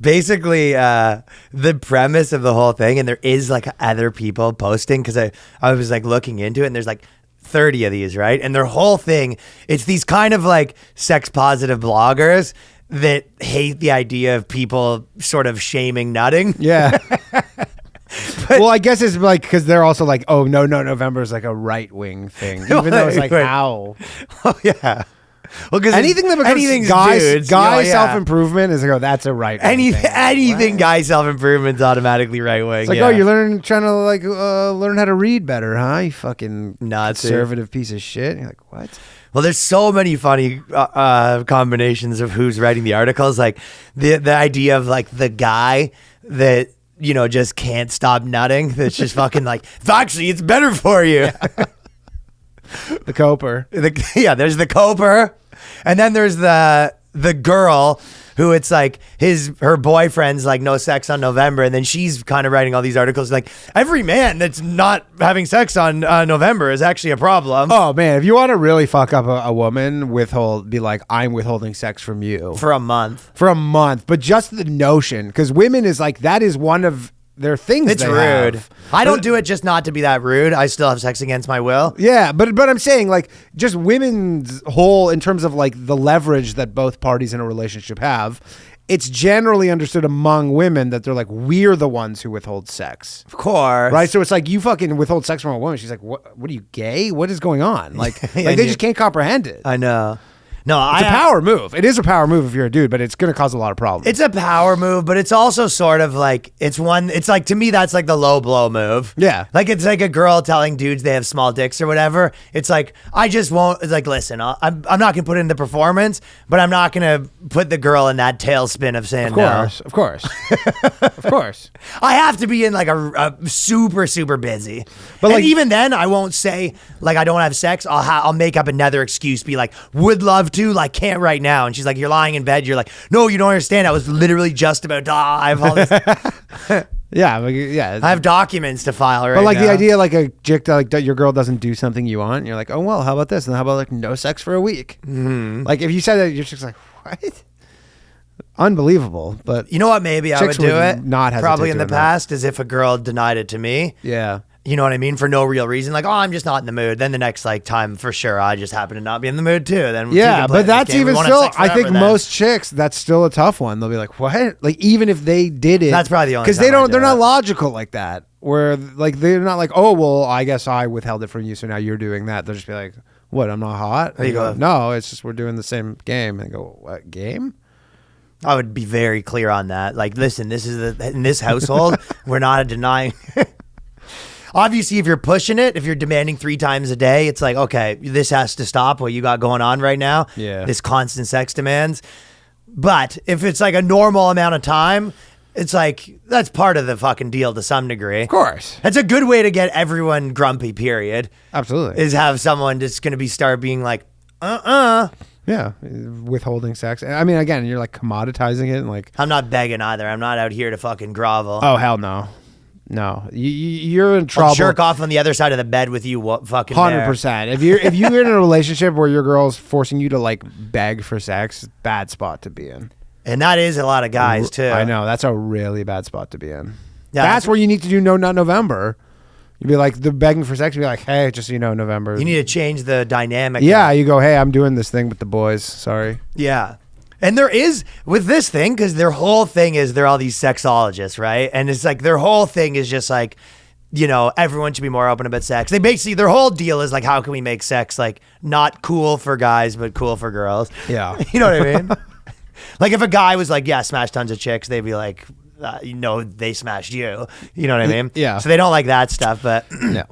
basically, the premise of the whole thing, and there is like other people posting because I was like looking into it, and there's like 30 of these, right? And their whole thing, it's these kind of like sex positive bloggers that hate the idea of people sort of shaming nutting. Yeah. Well, I guess it's like because they're also like, oh no, November is like a right wing thing, even though it's like how. Oh yeah. Well, because anything that becomes guy self improvement is like, oh, that's a right wing thing. Anything guy self improvement is automatically right wing. It's like, oh, you're trying to like learn how to read better, huh? You fucking Nazi. Conservative piece of shit. You're like, what? Well, there's so many funny combinations of who's writing the articles. Like the idea of like the guy that, you know, just can't stop nutting. That's just fucking like, actually, it's better for you. Yeah. The coper. There's the coper. And then there's the girl who it's like her boyfriend's like no sex on November, and then she's kind of writing all these articles like every man that's not having sex on November is actually a problem. Oh man, if you want to really fuck up a woman, be like, I'm withholding sex from you for a month. But just the notion, because women is like that is one of their things. It's they rude. have. I don't do it just not to be that rude. I still have sex against my will. Yeah, but I'm saying like just women's whole in terms of like the leverage that both parties in a relationship have. It's generally understood among women that they're like, we're the ones who withhold sex. Of course. Right? So it's like you fucking withhold sex from a woman. She's like, what are you, gay? What is going on? Like they just can't comprehend it. I know. No, it's a power move. It is a power move if you're a dude, but it's going to cause a lot of problems. It's a power move, but it's also sort of like it's like to me that's like the low blow move. Yeah, like it's like a girl telling dudes they have small dicks or whatever. It's like I just won't. It's like listen, I'm not gonna put in the performance, but I'm not gonna put the girl in that tailspin of saying no. Of course. I have to be in like a super busy. But like even then, I won't say like I don't have sex. I'll make up another excuse. Be like would love to, like can't right now. And she's like, you're lying in bed. You're like, no, you don't understand. I was literally just about to. I have all this. yeah. I have documents to file right now. But like the idea, like a chick, like your girl doesn't do something you want. And you're like, oh well, how about this? And how about like no sex for a week? Mm-hmm. Like if you said that, your chick's like, what? Unbelievable. But you know what? Maybe I would do it. Not probably in the past, as if a girl denied it to me. Yeah. You know what I mean? For no real reason. Like, oh, I'm just not in the mood. Then the next like time for sure, I just happen to not be in the mood too. Then yeah, but that's even still, I think most chicks, that's still a tough one. They'll be like, what? Like even if they did it. That's probably the only because they're not logical like that. Where like they're not like, oh, well, I guess I withheld it from you. So now you're doing that. They'll just be like, what? I'm not hot? There you go. No, it's just we're doing the same game. And go, what game? I would be very clear on that. Like, listen, this is in this household, we're not denying. Obviously, if you're pushing it, if you're demanding 3 times a day, it's like, okay, this has to stop what you got going on right now. Yeah. This constant sex demands. But if it's like a normal amount of time, it's like, that's part of the fucking deal to some degree. Of course. That's a good way to get everyone grumpy, period. Absolutely. Is have someone that's going to start being like, Yeah, withholding sex. I mean, again, you're like commoditizing it, and like I'm not begging either. I'm not out here to fucking grovel. Oh hell no, no. You're in trouble. I'll jerk off on the other side of the bed with you. What fucking 100%. If you're in a relationship where your girl's forcing you to like beg for sex, bad spot to be in. And that is a lot of guys too. I know that's a really bad spot to be in. Yeah, that's where you need to do no nut November. You'd be like, the begging for sex, you'd be like, hey, just so you know, November. You need to change the dynamic. Yeah, you go, hey, I'm doing this thing with the boys. Sorry. Yeah. And there is, with this thing, because their whole thing is they're all these sexologists, right? And it's like their whole thing is just like, everyone should be more open about sex. They basically, their whole deal is like, how can we make sex like not cool for guys, but cool for girls? Yeah. You know what I mean? Like if a guy was like, yeah, smash tons of chicks, they'd be like, they smashed you. You know what I mean? Yeah. So they don't like that stuff, but No.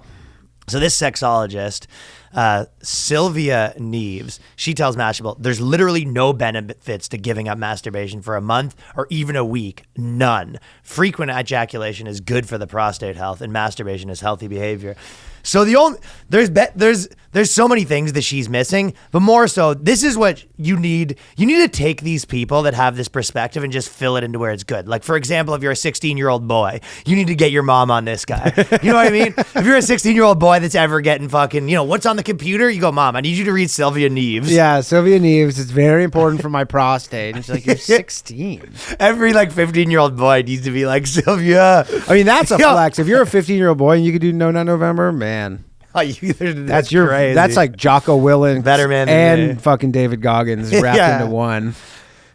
so this sexologist, Sylvia Neves, she tells Mashable, there's literally no benefits to giving up masturbation for a month or even a week. None. Frequent ejaculation is good for the prostate health, and masturbation is healthy behavior. So there's so many things that she's missing, but more so, this is what you need. You need to take these people that have this perspective and just fill it into where it's good. Like, for example, if you're a 16-year-old boy, you need to get your mom on this guy. You know what I mean? If you're a 16-year-old boy that's ever getting fucking, what's on the computer? You go, Mom, I need you to read Sylvia Neves. Yeah, Sylvia Neves. It's very important for my prostate. And she's like, you're 16. Every 15-year-old boy needs to be like, Sylvia. I mean, that's a flex. If you're a 15-year-old boy and you could do No Nut November, man. That's crazy. That's like Jocko Willink Better man and than me. Fucking David Goggins wrapped into one.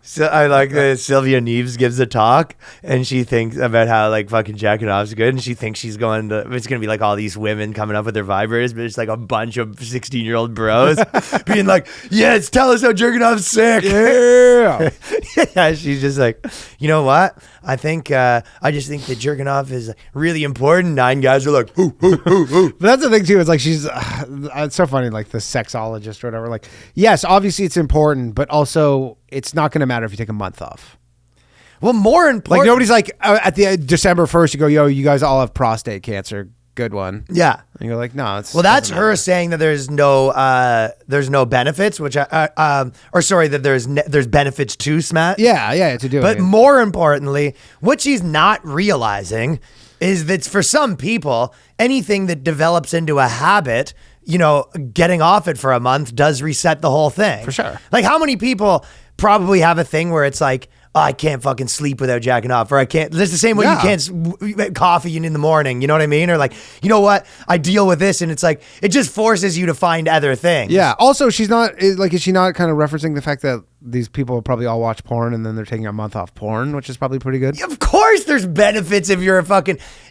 So I like that Sylvia Neves gives a talk and she thinks about how fucking jacking off's good, and she thinks it's going to be like all these women coming up with their vibrators, but it's like a bunch of 16-year-old bros being like, yes, tell us how jerking off's sick. Yeah. Yeah, she's just like, you know what? I just think that jerking off is really important. 9 guys are like, hoo, hoo, hoo, hoo. But that's the thing too. It's like it's so funny, like the sexologist or whatever. Like, yes, obviously it's important, but also it's not going to matter if you take a month off. Well, more important. Like nobody's like at the December 1st, you go, yo, you guys all have prostate cancer. Good one. Yeah. And you're like, no, it's. Well, that's her saying that there's no benefits, that there's benefits to SMAT. Yeah, to do it. But more importantly, what she's not realizing is that for some people, anything that develops into a habit, getting off it for a month does reset the whole thing. For sure. Like how many people probably have a thing where it's like, oh, I can't fucking sleep without jacking off, or I can't. It's the same way you can't coffee in the morning. You know what I mean? Or like, you know what? I deal with this, and it's like it just forces you to find other things. Yeah. Also, is she not kind of referencing the fact that these people probably all watch porn and then they're taking a month off porn, which is probably pretty good? Of course, there's benefits if you're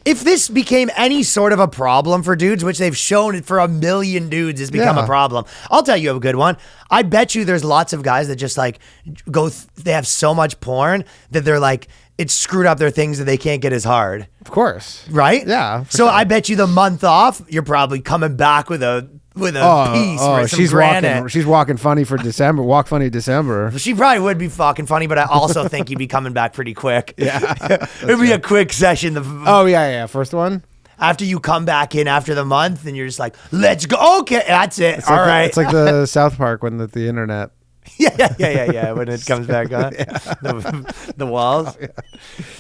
if this became any sort of a problem for dudes, which they've shown it for a million dudes has become a problem. I'll tell you a good one. I bet you there's lots of guys that just they have so much porn that they're like, it's screwed up their things that they can't get as hard. Of course. Right? Yeah. So sure. I bet you the month off, you're probably coming back with a piece or some granite. She's walking funny for December. Walk funny December. She probably would be fucking funny, but I also think you'd be coming back pretty quick. Yeah. It'd be a quick session. Yeah. First one. After you come back in after the month and you're just like, let's go. Okay, that's it. All right. It's like the South Park when the internet. Yeah. When it comes back on the walls. Oh, yeah.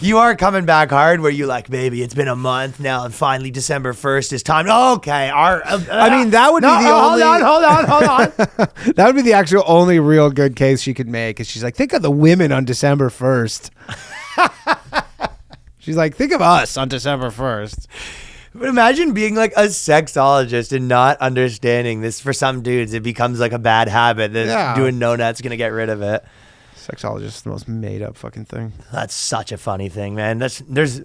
You are coming back hard where you like, baby, it's been a month now and finally December 1st is time. Okay. I mean, that would be the only. Hold on. That would be the actual only real good case she could make. Is she's like, think of the women on December 1st. She's like, think of us on December 1st. But imagine being like a sexologist and not understanding this. For some dudes, it becomes like a bad habit that doing no nut's going to get rid of it. Sexologist is the most made up fucking thing. That's such a funny thing, man. There's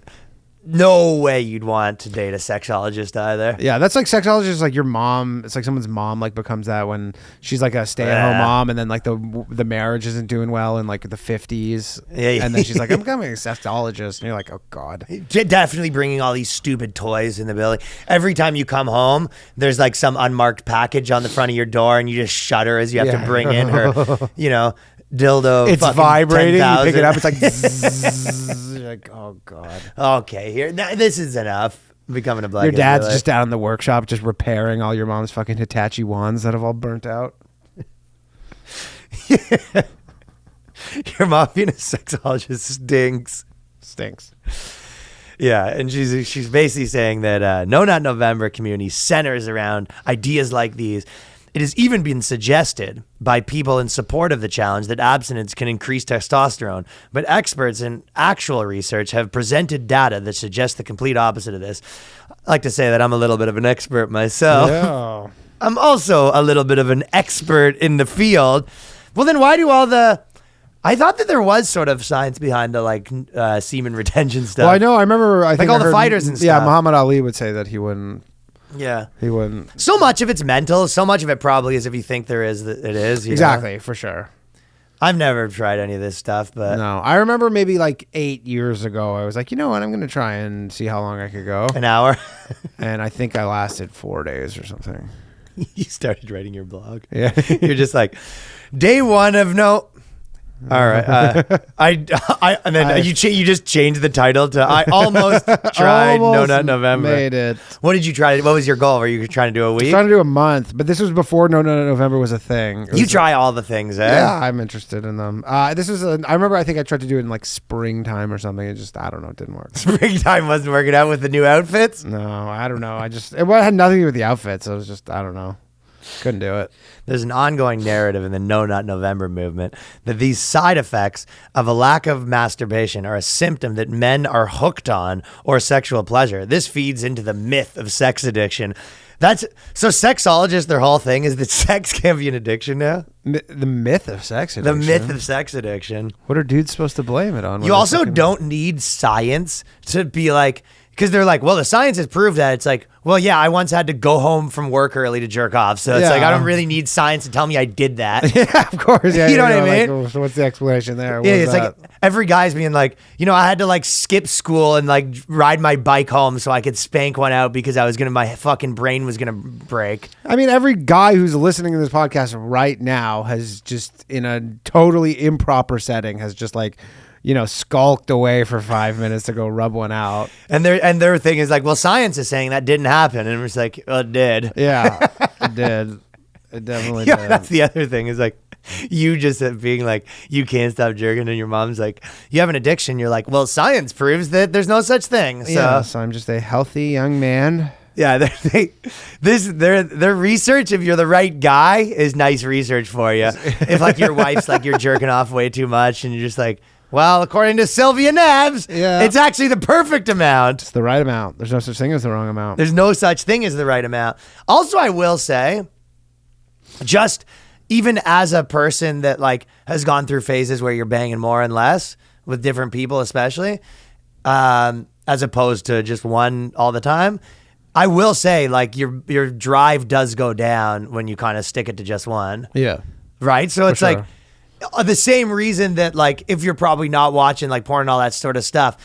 no way you'd want to date a sexologist either. Yeah, that's like sexologist, like your mom. It's like someone's mom becomes that when she's like a stay-at-home mom, and then like the marriage isn't doing well in like the 50s. Yeah. And then she's like, I'm becoming a sexologist, and you're like, oh god. Definitely bringing all these stupid toys in the building. Every time you come home, there's like some unmarked package on the front of your door, and you just shudder as you have to bring in her, dildo. It's vibrating. 10,000. You pick it up. It's like, zzz. You're like, oh god. Okay, this is enough. Becoming a black. Your dad's just down in the workshop, just repairing all your mom's fucking Hitachi wands that have all burnt out. Your mom being a sexologist stinks. Yeah, and she's basically saying that No Nut November community centers around ideas like these. It has even been suggested by people in support of the challenge that abstinence can increase testosterone, but experts in actual research have presented data that suggests the complete opposite of this. I like to say that I'm a little bit of an expert myself. Yeah. I'm also a little bit of an expert in the field. Well, then why do all the I thought that there was sort of science behind the like semen retention stuff. Well, I know. I remember. I think all I the heard- fighters and Yeah, stuff. Muhammad Ali would say that he wouldn't. Yeah. He wouldn't. So much of it's mental. So much of it probably is if you think there is, that it is. You know? Exactly, for sure. I've never tried any of this stuff, but No, I remember maybe like 8 years ago, I was like, you know what, I'm going to try and see how long I could go. an hour. And I think I lasted 4 days or something. You started writing your blog. Yeah. You're just like, day one of no. All right. And then you just changed the title to I almost tried No Almost Nut November. Made it. What did you try? What was your goal? Were you trying to do a I was week? trying to do a month, but this was before No November was a thing. It You was- try all the things, eh? Yeah, I'm interested in them. I remember I think I tried to do it in like springtime or something. It just, I don't know, it didn't work. Springtime wasn't working out with the new outfits. No, I don't know. It had nothing to do with the outfits. It was just, I don't know. Couldn't do it. There's an ongoing narrative in the No Nut November movement that these side effects of a lack of masturbation are a symptom that men are hooked on or sexual pleasure. This feeds into the myth of sex addiction. So sexologists, their whole thing is that sex can be an addiction now. The myth of sex The addiction. myth of sex addiction. What are dudes supposed to blame it on? You also don't need science to be like, because they're like, well, the science has proved that. It's like, well, yeah, I once had to go home from work early to jerk off. So it's like, I don't really need science to tell me I did that. Yeah, of course. Yeah, You know what I like, mean? well, so what's the explanation there? What Yeah, was it's that? like every guy's being like, I had to like skip school and like ride my bike home so I could spank one out because my fucking brain was gonna break. I mean, every guy who's listening to this podcast right now has just, in a totally improper setting, has just like, skulked away for 5 minutes to go rub one out. And their thing is like, well, science is saying that didn't happen, and it's like, well, it did. Yeah, it did. It definitely Yeah, did. that's the other thing is like, you just being like, you can't stop jerking, and your mom's like, you have an addiction. You're like, well, science proves that there's no such thing. So Yeah, so I'm just a healthy young man. yeah, their research, if you're the right guy, is nice research for you. If like your wife's like, you're jerking off way too much, and you're just like, well, according to Sylvia Nabs, Yeah. it's actually the perfect amount. It's the right amount. There's no such thing as the wrong amount. There's no such thing as the right amount. Also, I will say, just even as a person that like has gone through phases where you're banging more and less with different people, especially, as opposed to just one all the time, I will say like your drive does go down when you kind of stick it to just one. Yeah. Right. So it's sure. like the same reason that like if you're probably not watching like porn and all that sort of stuff,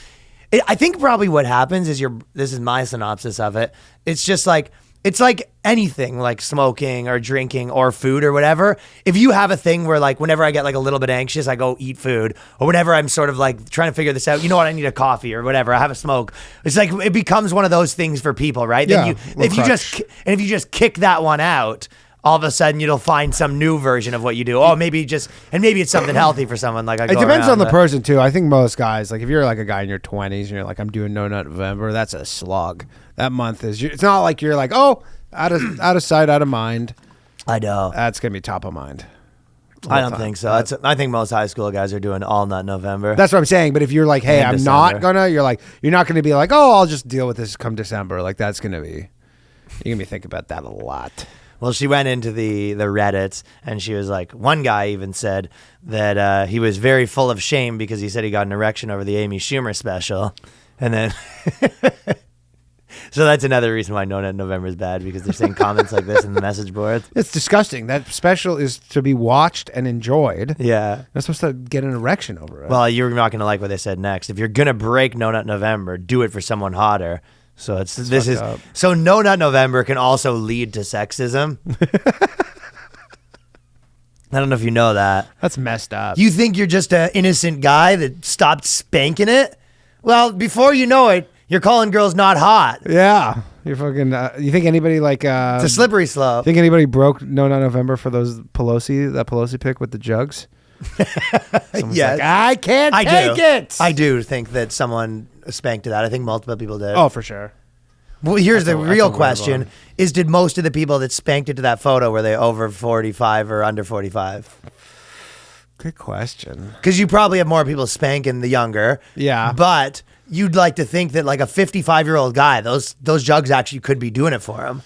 I think probably what happens is this is my synopsis of it. It's just like, it's like anything like smoking or drinking or food or whatever. If you have a thing where like whenever I get like a little bit anxious, I go eat food, or whenever I'm sort of like trying to figure this out, you know what, I need a coffee or whatever, I have a smoke. It's like, it becomes one of those things for people, right? Yeah, Then if you just kick that one out, all of a sudden you'll find some new version of what you do. Oh, maybe it's something healthy for someone. Like It depends on the person too. I think most guys, like if you're like a guy in your 20s and you're like, I'm doing No Nut November, that's a slog. That month is. It's not like you're like, oh, out of sight, out of mind. I know. That's gonna be top of mind. I don't think so. I think most high school guys are doing all nut November. That's what I'm saying. But if you're like, hey, And I'm not December. you're not gonna be like, oh, I'll just deal with this come December. Like you're gonna be thinking about that a lot. Well, she went into the Reddits and she was like, one guy even said that he was very full of shame because he said he got an erection over the Amy Schumer special. And then, so that's another reason why No Nut November is bad, because they're saying comments like this in the message boards. It's disgusting. That special is to be watched and enjoyed. Yeah. Not supposed to get an erection over it. Well, you're not going to like what they said next. If you're going to break No Nut November, do it for someone hotter. So so No Nut November can also lead to sexism. I don't know if you know that. That's messed up. You think you're just an innocent guy that stopped spanking it? Well, before you know it, you're calling girls not hot. Yeah. You're fucking. You think anybody like? It's a slippery slope. Think anybody broke No Nut November for that Pelosi pick with the jugs? Someone's Yes. like, I can't take it. I do think that someone spanked to that. I think multiple people did. Oh, for sure. Well, here's the that's real a weird question: one. is did most of the people that spanked it to that photo, were they over 45 or under 45? Good question. Because you probably have more people spanking the younger. Yeah. But you'd like to think that like a 55-year-old guy, those jugs actually could be doing it for him.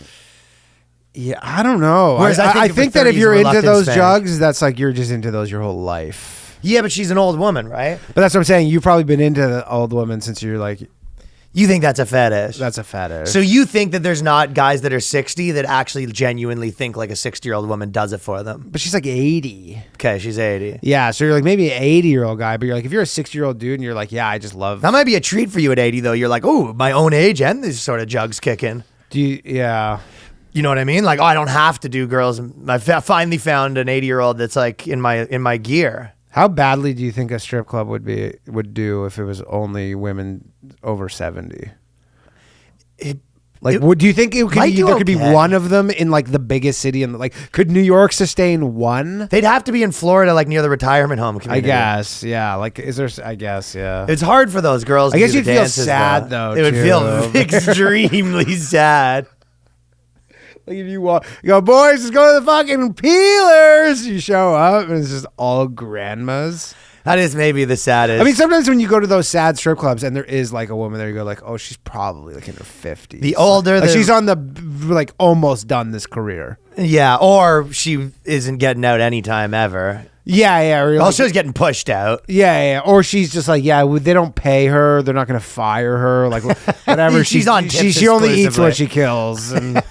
Yeah, I don't know. Whereas I think I if think a that if 30s you're into reluctant those spank- jugs, that's like you're just into those your whole life. Yeah, but she's an old woman, right? But that's what I'm saying. You've probably been into the old women since you're like, You think that's a fetish? that's a fetish. So you think that there's not guys that are 60 that actually genuinely think like a 60-year-old woman does it for them? but she's like 80. Okay, she's 80. Yeah, so you're like maybe an 80-year-old guy, but you're like, if you're a 60-year-old dude and you're like, yeah, I just love. That might be a treat for you at 80, though. You're like, oh, my own age and these sort of jugs kicking. Yeah. You know what I mean? Like, oh, I don't have to do girls. I finally found an 80-year-old that's like in my gear. How badly do you think a strip club would do if it was only women over 70? Do you think there could be one of them in like the biggest city in like could New York sustain one? They'd have to be in Florida, like near the retirement home I community. guess, yeah. Like, is there? I guess, yeah. It's hard for those girls. I to guess do you'd the feel dances, sad though. It would feel extremely sad. Like if you go, boys, let's go to the fucking Peelers. You show up and it's just all grandmas. That is maybe the saddest. I mean, sometimes when you go to those sad strip clubs and there is like a woman there, you go like, oh, she's probably like in her 50s. The older, like she's on the like almost done this career. Yeah, or she isn't getting out anytime ever. Yeah. Or Also, she's getting pushed out. Yeah. Or she's just like, yeah, they don't pay her. They're not going to fire her. Like whatever. She's on tips she only eats exclusively. what she kills. And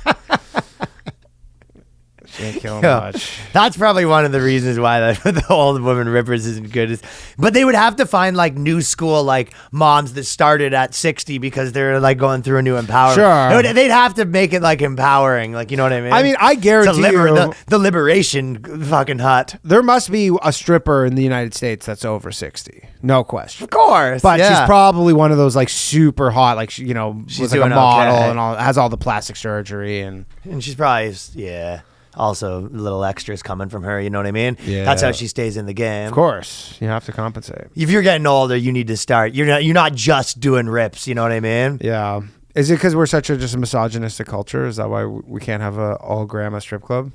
she ain't killing much. That's probably one of the reasons why the old woman rippers isn't good. But they would have to find like new school like moms that started at 60 because they're like going through a new empowerment. Sure. They'd have to make it like empowering. Like, you know what I mean? I mean, I guarantee you. The liberation fucking hut. There must be a stripper in the United States that's over 60. No question. Of course. But yeah. she's probably one of those like super hot, like, she's like a doing model okay. and all, has all the plastic surgery. And she's probably, yeah. Also, little extras coming from her, you know what I mean? Yeah. That's how she stays in the game. of course, you have to compensate. If you're getting older, you need to start. You're not just doing rips, you know what I mean? Yeah. Is it because we're such a misogynistic culture? Is that why we can't have a all grandma strip club?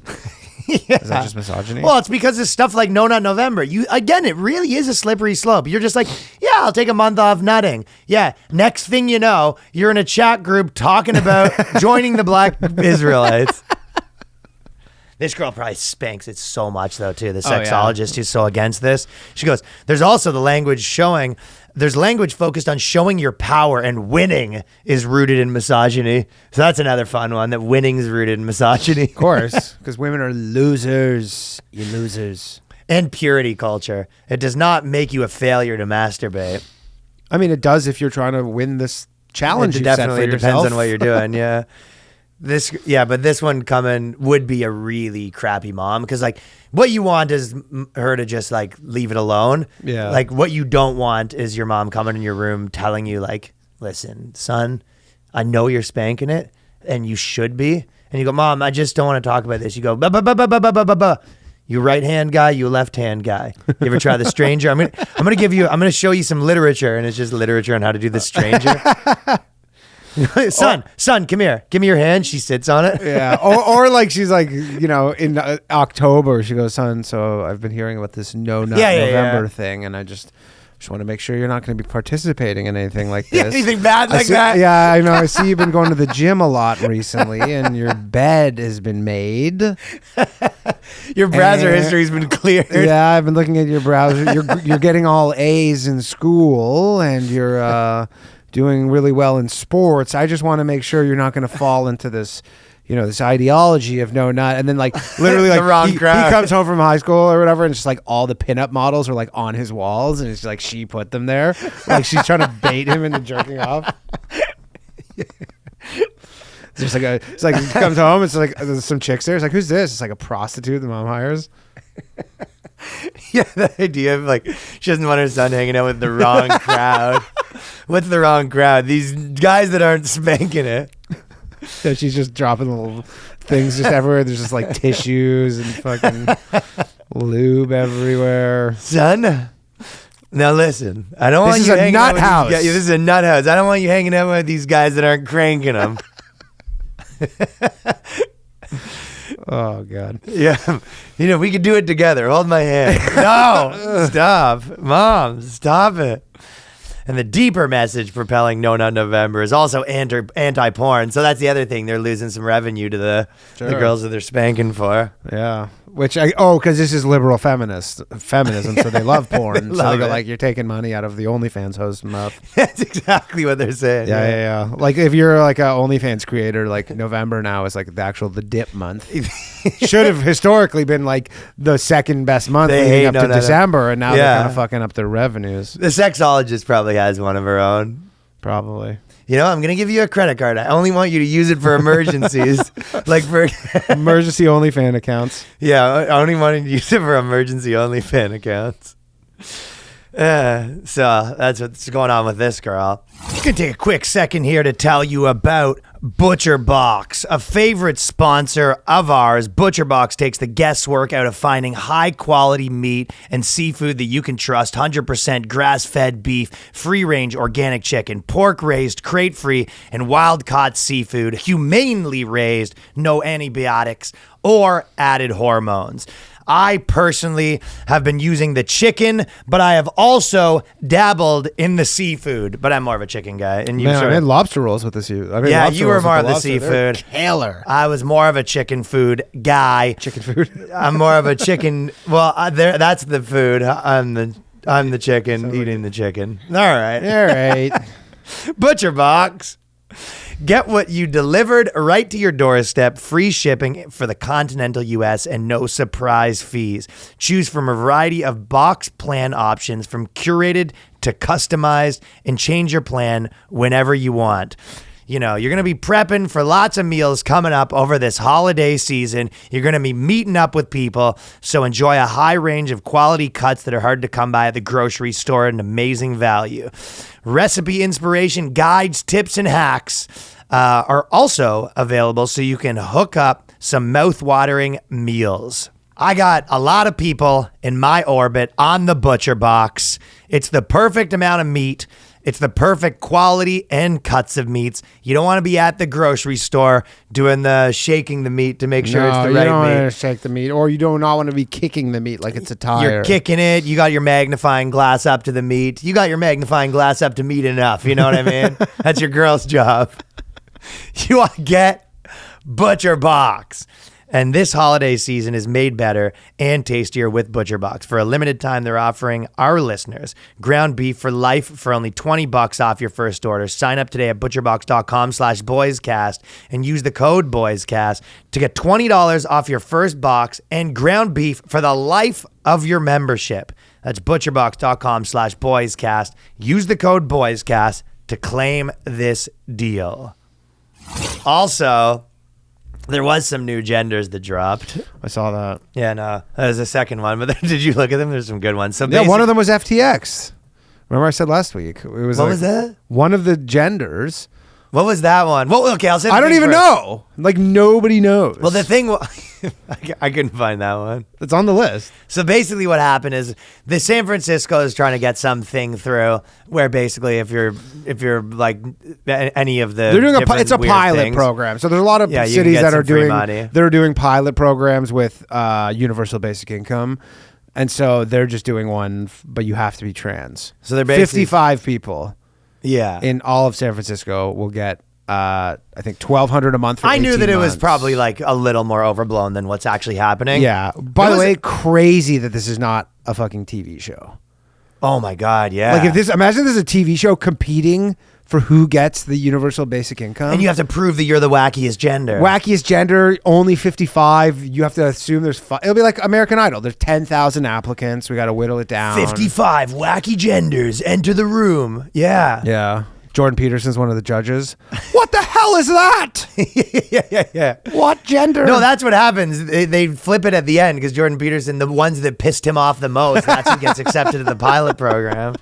Yeah. Is that just misogyny? Well, it's because of stuff like No Nut November. It really is a slippery slope. You're just like, yeah, I'll take a month off nutting. Yeah. Next thing you know, you're in a chat group talking about joining the Black Israelites. This girl probably spanks it so much, though, too. The sexologist who's so against this. She goes, there's also the language focused on showing your power, and winning is rooted in misogyny. So that's another fun one, that winning is rooted in misogyny. Of course, because women are losers. You losers. And purity culture. It does not make you a failure to masturbate. I mean, it does if you're trying to win this challenge. It you set for definitely depends yourself. on what you're doing, yeah. But this one coming would be a really crappy mom, because like what you want is her to just like leave it alone. Yeah. Like what you don't want is your mom coming in your room telling you like, listen, son, I know you're spanking it and you should be. And you go, Mom, I just don't want to talk about this. You go, ba. You right hand guy, you left hand guy. You ever try the stranger? I'm gonna show you some literature, and it's just literature on how to do the stranger. Son, come here. Give me your hand. She sits on it. Yeah. Or like she's like, in October, she goes, son, so I've been hearing about this No Nut November thing, and I just want to make sure you're not going to be participating in anything like this. Anything bad like that? Yeah, I know. I see you've been going to the gym a lot recently, and your bed has been made. Your browser history's been cleared. Yeah, I've been looking at your browser. You're getting all A's in school, and you're doing really well in sports. I just want to make sure you're not going to fall into this, this ideology of no nut. And then like literally like The wrong he crowd. comes home from high school or whatever, and it's just like all the pinup models are like on his walls, and it's like she put them there. Like she's trying to bait him into jerking off. It's like he comes home, it's like there's some chicks there. It's like, who's this? It's like a prostitute the mom hires. Yeah, the idea of like she doesn't want her son hanging out with the wrong crowd. What's the wrong crowd? These guys that aren't spanking it. So she's just dropping little things just everywhere. There's just like tissues and fucking lube everywhere. Son, now listen. I don't want This you is a hanging nut out with house. This is a nut house. I don't want you hanging out with these guys that aren't cranking them. Oh God. Yeah, we could do it together. Hold my hand. No, stop, Mom, stop it. And the deeper message propelling No Nut November is also anti-porn. So that's the other thing. They're losing some revenue to the girls that they're spanking for. Yeah. Which because this is liberal feminism, so they love porn. So they go like, you're taking money out of the OnlyFans host's mouth. That's exactly what they're saying. Yeah. Like if you're like a OnlyFans creator, like November now is like the dip month. Should have historically been like the second best month leading up to December, and now they're kind of fucking up their revenues. The sexologist probably has one of her own. Probably. You know, I'm going to give you a credit card. I only want you to use it for emergencies. Like for emergency OnlyFans accounts. Yeah, I only want to use it for emergency OnlyFans accounts. So that's what's going on with this girl. I'm going to take a quick second here to tell you about ButcherBox, a favorite sponsor of ours. ButcherBox takes the guesswork out of finding high-quality meat and seafood that you can trust. 100% grass-fed beef, free-range organic chicken, pork-raised, crate-free, and wild-caught seafood, humanely raised, no antibiotics or added hormones. I personally have been using the chicken, but I have also dabbled in the seafood. But I'm more of a chicken guy. And I made lobster rolls with the seafood. Yeah, you were more of the seafood. Killer. I was more of a chicken food guy. Chicken food. I'm more of a chicken. Well, that's the food. I'm the chicken eating the chicken. All right. ButcherBox. Get what you delivered right to your doorstep, free shipping for the continental U.S. and no surprise fees. Choose from a variety of box plan options from curated to customized and change your plan whenever you want. You know, you're going to be prepping for lots of meals coming up over this holiday season. You're going to be meeting up with people. So enjoy a high range of quality cuts that are hard to come by at the grocery store at an amazing value. Recipe inspiration, guides, tips, and hacks are also available so you can hook up some mouth-watering meals. I got a lot of people in my orbit on the ButcherBox. It's the perfect amount of meat. It's the perfect quality and cuts of meats. You don't want to be at the grocery store doing the shaking the meat to make sure it's the right meat. You don't want to shake the meat, or you do not want to be kicking the meat like it's a tire. You're kicking it. You got your magnifying glass up to the meat. You got your magnifying glass up to meat enough. You know what I mean? That's your girl's job. You want to get ButcherBox. And this holiday season is made better and tastier with ButcherBox. For a limited time, they're offering our listeners ground beef for life for only $20 off your first order. Sign up today at butcherbox.com/boyscast and use the code BOYSCAST to get $20 off your first box and ground beef for the life of your membership. That's butcherbox.com/boyscast. Use the code BOYSCAST to claim this deal. Also, there was some new genders that dropped. I saw that. Yeah, no, that was the second one. But did you look at them? There's some good ones. So yeah, one of them was FTX. Remember I said last week? It was what was that? One of the genders. What was that one? Well, okay, I'll say. I don't even know. Like nobody knows. Well, the thing, I couldn't find that one. It's on the list. So basically, what happened is the San Francisco is trying to get something through where basically, if you're like any of the, they're doing it's a pilot program. So there's a lot of cities that are doing pilot programs with universal basic income. And so they're just doing one, but you have to be trans. So they're basically 55 people. Yeah, in all of San Francisco, will get I think $1,200 a month. For I knew that months. It was probably like a little more overblown than what's actually happening. Yeah. By the way, crazy that this is not a fucking TV show. Oh my God, yeah. Like imagine there's a TV show competing for who gets the universal basic income. And you have to prove that you're the wackiest gender. Wackiest gender, only 55. You have to assume it'll be like American Idol. There's 10,000 applicants. We got to whittle it down. 55 wacky genders enter the room. Yeah. Yeah. Jordan Peterson's one of the judges. What the hell is that? Yeah. What gender? No, that's what happens. They flip it at the end because Jordan Peterson, the ones that pissed him off the most, that's who gets accepted to the pilot program.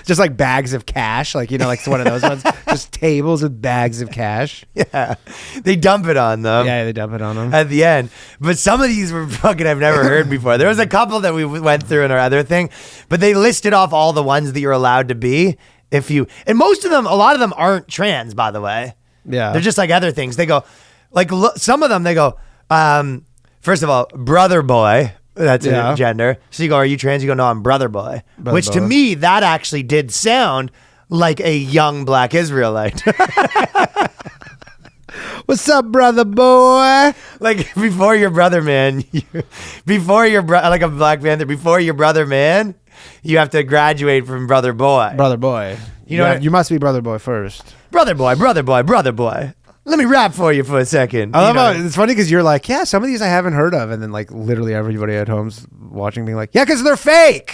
Just like bags of cash, like it's one of those ones. Just tables with bags of cash. Yeah, they dump it on them. Yeah, they dump it on them at the end. But some of these were fucking I've never heard before. There was a couple that we went through in our other thing, but they listed off all the ones that you're allowed to be and most of them, a lot of them aren't trans, by the way. Yeah, they're just like other things. They go like some of them. They go first of all, brother boy. That's a gender. So you go, are you trans? You go, no, I'm brother boy. Which to me, that actually did sound like a young black Israelite. What's up, brother boy? Like before your brother man, before your like a Black Panther, before your brother man, you have to graduate from brother boy. Brother boy. You know what? You must be brother boy first. Brother boy, brother boy, brother boy. Let me rap for you for a second. I love how it's funny because you're like, yeah, some of these I haven't heard of, and then like literally everybody at home's watching, being like, yeah, because they're fake.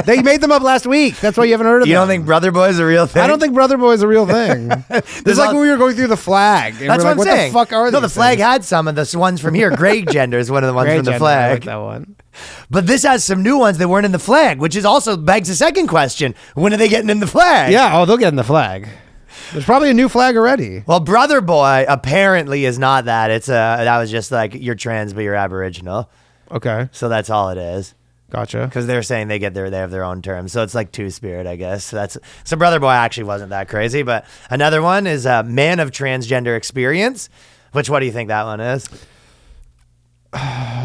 They made them up last week. That's why you haven't heard of them. You don't think brother boy is a real thing? I don't think brother boy is a real thing. It's like when we were going through the flag. And That's we're what like, I'm saying. What the fuck are No, these the flag things? had some of the ones from here. Grey gender is one of the ones Great from the gender, I like flag. that one. But this has some new ones that weren't in the flag, which is also begs the second question: when are they getting in the flag? Yeah, they'll get in the flag. There's probably a new flag already. Well, brother boy apparently is not that. It's that was just like you're trans, but you're Aboriginal. Okay, So that's all it is. gotcha. Because they're saying they have their own terms. So it's like two-spirit, I guess. So brother boy actually wasn't that crazy. But another one is man of transgender experience. What do you think that one is?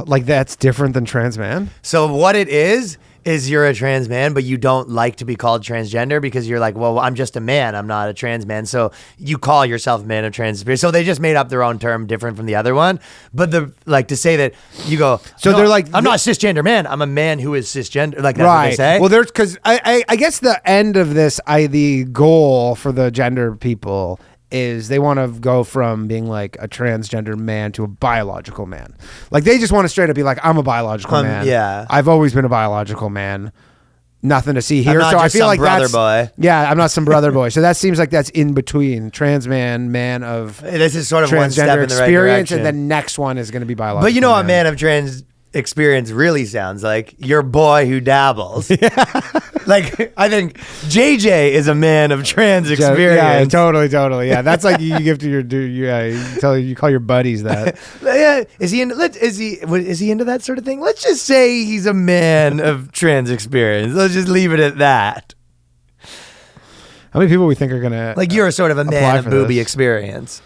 Like that's different than trans man? So what it is you're a trans man, but you don't like to be called transgender because you're like, well, I'm just a man. I'm not a trans man. So you call yourself a man of trans experience. So they just made up their own term different from the other one. But to say that you go, So no, they're like, I'm not a cisgender man. I'm a man who is cisgender. Like that's right. what they say. Well, there's because I guess the end of this, the goal for the gender people is they want to go from being like a transgender man to a biological man. Like they just want to straight up be like, I'm a biological man. yeah. I've always been a biological man. Nothing to see here. I'm not So I just feel some like brother that's, boy. Yeah, I'm not some brother boy. So that seems like that's in between trans man of This is sort of one step transgender in the right experience, direction. and the next one is going to be biological. But you know what man of trans experience really sounds like? Your boy who dabbles. Like I think JJ is a man of trans experience. Yeah, totally. Yeah, that's like you give to your dude. Yeah, you call your buddies that. Yeah, is he into that sort of thing? Let's just say he's a man of trans experience. Let's just leave it at that. How many people we think are gonna Like you're sort of a man apply of for booby this? experience.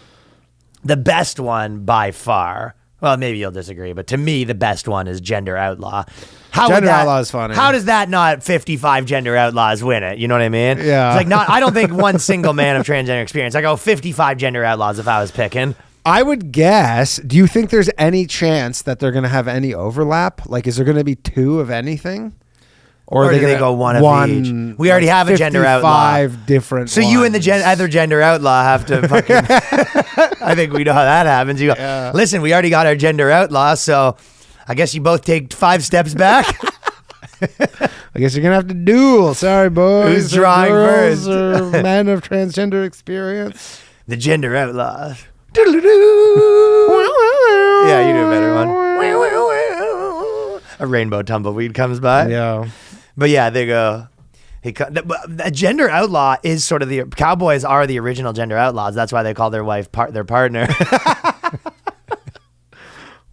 The best one by far. Well, maybe you'll disagree, but to me, the best one is Gender Outlaw. Gender Outlaw is funny. How does that not 55 Gender Outlaws win it? You know what I mean? Yeah. It's like I don't think one single man of transgender experience. I go 55 Gender Outlaws if I was picking. I would guess. Do you think there's any chance that they're gonna have any overlap? Like, is there gonna be two of anything? Or are do they gonna- go one of each? We already have a Gender Outlaw. 55 different. So you and the ones. other Gender Outlaw have to fucking... I think we know how that happens. You go, listen, we already got our Gender Outlaw, so I guess you both take 5 steps back. I guess you're gonna have to duel. Sorry, boys. Who's or drawing girls first? or men of transgender experience. The Gender Outlaw. Doodle-doo. Yeah, you do a better one. A rainbow tumbleweed comes by. Yeah. But yeah, they go. A Gender Outlaw is sort of the cowboys are the original Gender Outlaws. That's why they call their wife their partner.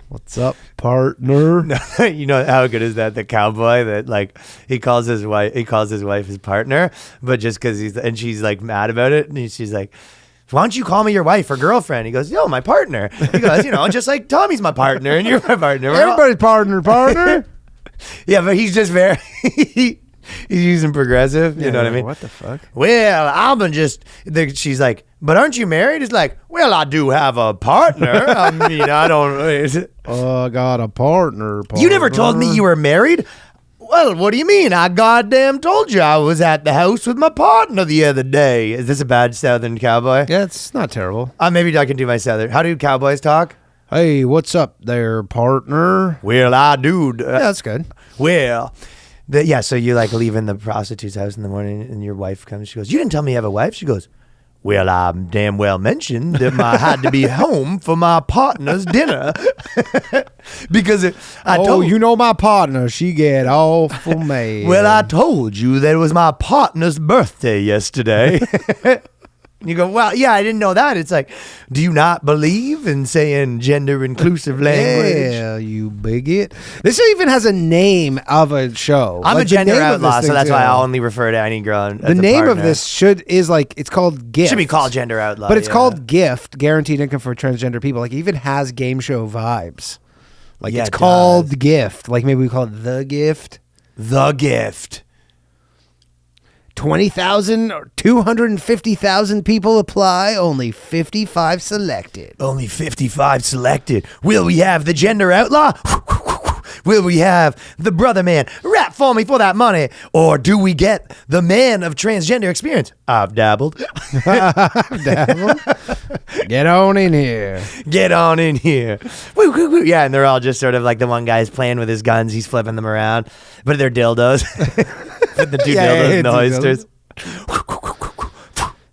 What's up, partner? You know how good is that? The cowboy that like he calls his wife his partner, but just because she's like mad about it, and she's like, why don't you call me your wife or girlfriend? He goes, yo, my partner. He goes, just like Tommy's my partner and you're my partner. Everybody's partner. Yeah, but he's just very he's using progressive. You know what I mean? What the fuck? Well, I'm she's like, but aren't you married? It's like, well, I do have a partner. I mean, I don't. I got a partner. You never told me you were married. Well, what do you mean? I goddamn told you I was at the house with my partner the other day. Is this a bad Southern cowboy? Yeah, it's not terrible. Maybe I can do my Southern. How do cowboys talk? Hey, what's up there, partner? Well, I do. Yeah, that's good. Well, so you like leaving the prostitute's house in the morning and your wife comes. She goes, you didn't tell me you have a wife? She goes, well, I damn well mentioned that I had to be home for my partner's dinner. Because I told you know my partner. She get awful mad. Well, I told you that it was my partner's birthday yesterday. You go, well, yeah, I didn't know that. It's like, do you not believe in saying gender inclusive language? Yeah, you bigot. This even has a name of a show. I'm Like, a the gender name of outlaw, this so thing, that's why too. I only refer to any girl. The name of this is like, it's called Gift. should be called gender outlaw. But it's yeah. called Gift, Guaranteed Income for Transgender People. Like, it even has game show vibes. Like, Yeah, it's it called does. Gift. Like, maybe we call it The Gift. The Gift. 20,000 or 250,000 people apply. Only 55 selected. Only 55 selected. Will we have the gender outlaw? Will we have the brother man? Rap for me for that money. Or do we get the man of transgender experience? I've dabbled. Dabble. Get on in here. Get on in here. Woo, woo, woo. Yeah, and they're all just sort of like the one guy's playing with his guns. He's flipping them around. But they're dildos. Put the two dildos in the hoisters.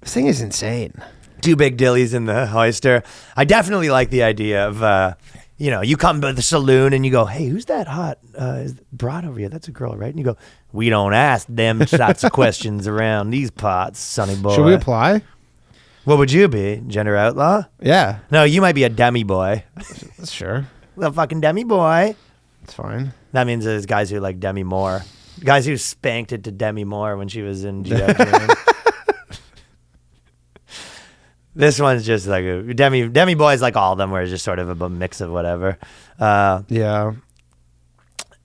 This thing is insane. Two big dillies in the hoister. I definitely like the idea of, you come to the saloon and you go, hey, who's that hot broad over here? That's a girl, right? And you go, we don't ask them sorts of questions around these parts, sonny boy. Should we apply? What would you be? Gender outlaw? Yeah. No, you might be a demi boy. Sure. Little fucking demi boy. It's fine. That means there's guys who like Demi Moore. Guys who spanked it to Demi Moore when she was in G.I. Jane. This one's just like a Demi Boy is like all of them, where it's just sort of a mix of whatever. Yeah.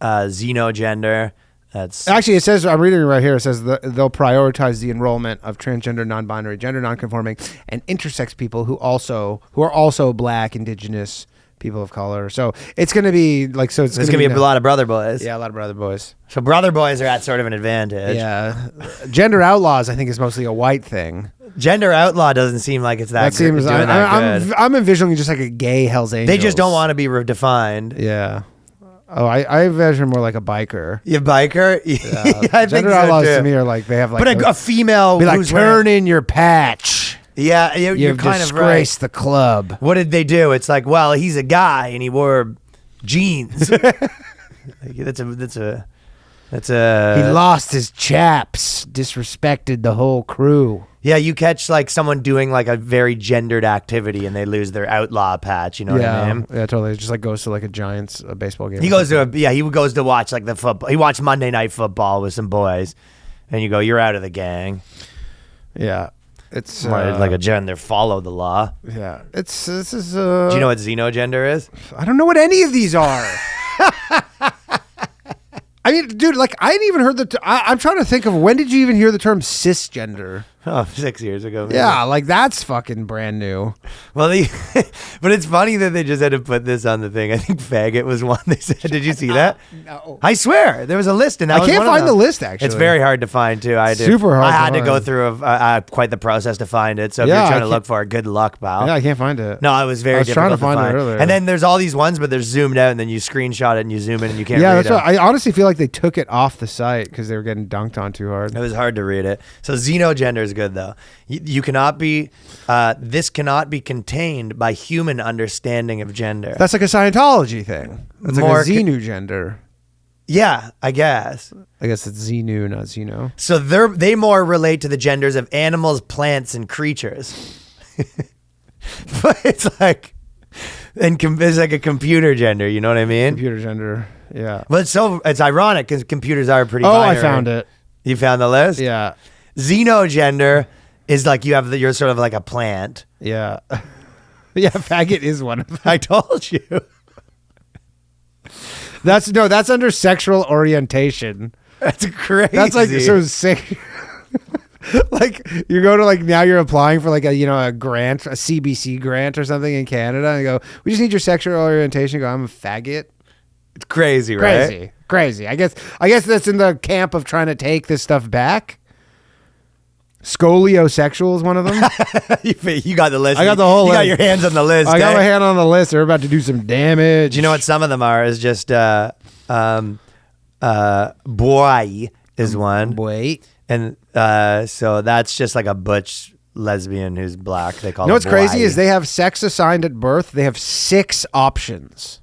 Xenogender. That's Actually, it says, I'm reading it right here, it says they'll prioritize the enrollment of transgender, non-binary, gender non-conforming, and intersex people who are also Black, Indigenous, people of color. So it's going to be like, so it's there's gonna be a lot of brother boys. Yeah, a lot of brother boys. So brother boys are at sort of an advantage. Yeah. Gender outlaws, I think, is mostly a white thing. Gender outlaw doesn't seem like it's that. That seems. doing that good. I'm envisioning just like a gay Hell's Angels. They just don't want to be defined. Yeah. Oh, I envision more like a biker. You biker? Yeah. I think Gender so outlaws too. to me are like they have like. But a female be like, who's turn in your patch. Yeah, you're You've kind of right. disgraced the club. What did they do? It's like, well, he's a guy and he wore jeans. That's a. He lost his chaps, disrespected the whole crew. Yeah, you catch like someone doing like a very gendered activity and they lose their outlaw patch. You know what I mean? Yeah, totally. It just like goes to like a Giants baseball game. He goes to watch like the football. He watched Monday Night Football with some boys, and you go, you're out of the gang. Yeah, it's Like a gender, follow the law. yeah. This is. Do you know what xenogender is? I don't know what any of these are. I mean, dude, like I hadn't even heard I'm trying to think of when did you even hear the term cisgender? Oh, 6 years ago. Maybe. Yeah, like that's fucking brand new. Well, but it's funny that they just had to put this on the thing. I think faggot was one they said. Did you see that? No. I swear there was a list, and that I was can't one of find the them. list, actually. It's very hard to find too. I do. Super hard I to had to go find. through quite the process to find it. So if Yeah, you're I trying to can't- look for it, good luck, pal. Yeah, I can't find it. No, it was very I was trying difficult to find it earlier. And then there's all these ones, but they're zoomed out, and then you screenshot it and you zoom in, and you can't Yeah, read that's them. what I honestly feel like they took it off the site because they were getting dunked on too hard. It was hard to read it. So xenogender is good though. You cannot be. This cannot be contained by human understanding of gender. That's like a Scientology thing. That's More like a Xenu gender. Yeah, I guess. I guess it's Xenu, not Xeno. So they more relate to the genders of animals, plants, and creatures. But it's like, it's like a computer gender. You know what I mean? Computer gender. Yeah. But it's ironic because computers are pretty. Oh, binary. I found it. You found the list? Yeah. Xenogender is like you're sort of like a plant. Yeah. Yeah, faggot is one of them. I told you. That's under sexual orientation. That's crazy. That's like so sick. Like you go to like now you're applying for like a grant, a CBC grant or something in Canada, and you go, we just need your sexual orientation. You go, I'm a faggot. It's crazy, right? Crazy. I guess that's in the camp of trying to take this stuff back. Scoliosexual is one of them. You got the list. I got the whole You got list. your hands on the list. I got my hand on the list. They're about to do some damage. Do you know what some of them are? Is just boy is one. Wait. And so that's just like a butch lesbian who's Black. They call You know it what's crazy boy. is they have sex assigned at birth. They have 6 options.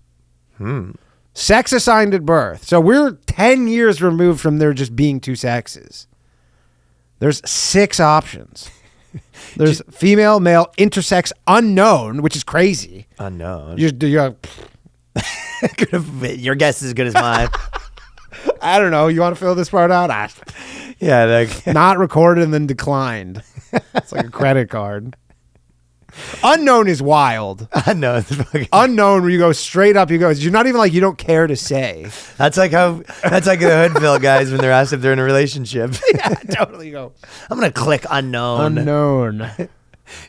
Sex assigned at birth. So we're 10 years removed from there just being 2 sexes. There's 6 options. There's female, male, intersex, unknown, which is crazy. unknown. You're Your guess is as good as mine. I don't know. You want to fill this part out? Yeah, like, Not recorded and then declined. It's like a credit card. Unknown is wild. No, it's fucking, Unknown, where you go straight up, you're not even like, you don't care to say. that's like the Hoodville guys when they're asked if they're in a relationship. Yeah, totally go. I'm gonna click unknown. Unknown.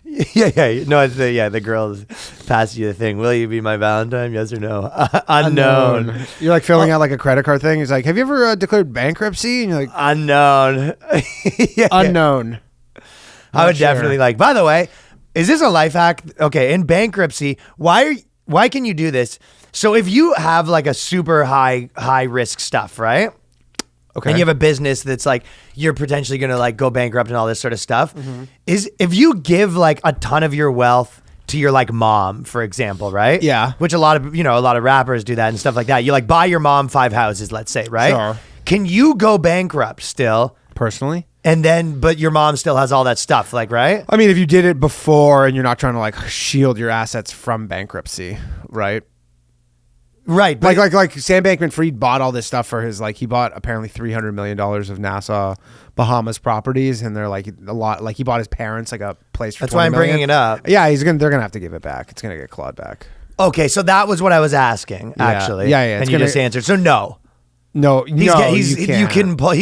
Yeah. No, it's the girls pass you the thing. Will you be my Valentine? Yes or no? Unknown. You're like filling out like a credit card thing. He's like, have you ever declared bankruptcy? And you're like, Unknown. Yeah. unknown. I would Not sure. definitely like. By the way, is this a life hack? Okay, in bankruptcy, why can you do this? So if you have like a super high risk stuff, right? Okay. And you have a business that's like you're potentially gonna like go bankrupt and all this sort of stuff. Mm-hmm. Is if you give like a ton of your wealth to your like mom, for example, right? Yeah. Which a lot of rappers do that and stuff like that. You like buy your mom 5 houses, let's say, right? Sure. Can you go bankrupt still? Personally? But your mom still has all that stuff, like, right? I mean, if you did it before and you're not trying to like shield your assets from bankruptcy, right? Right. But Like Sam Bankman-Fried bought all this stuff for his, like, he bought apparently $300 million of Nassau, Bahamas properties, and they're like a lot, like he bought his parents like a place for that's why I'm $20 million. bringing it up. Yeah, they're gonna have to give it back. It's gonna get clawed back. Okay, so that was what I was asking, actually. Yeah, And it's you gonna- just answered. So no. No, You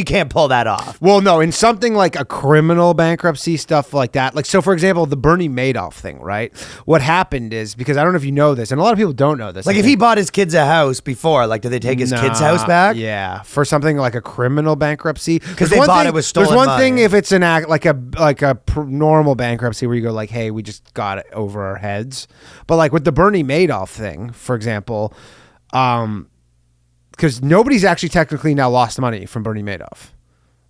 can't pull that off. Well, no, in something like a criminal bankruptcy, stuff like that. Like, so for example, the Bernie Madoff thing, right? What happened is, because I don't know if you know this, and a lot of people don't know this. Like I if think. he bought his kids a house before, like did they take his kids' Nah, house back? Yeah, for something like a criminal bankruptcy, Because they thought it was stolen There's one money. thing if it's an act like a normal bankruptcy where you go like, hey, we just got it over our heads. But like with the Bernie Madoff thing, for example, because nobody's actually technically now lost money from Bernie Madoff,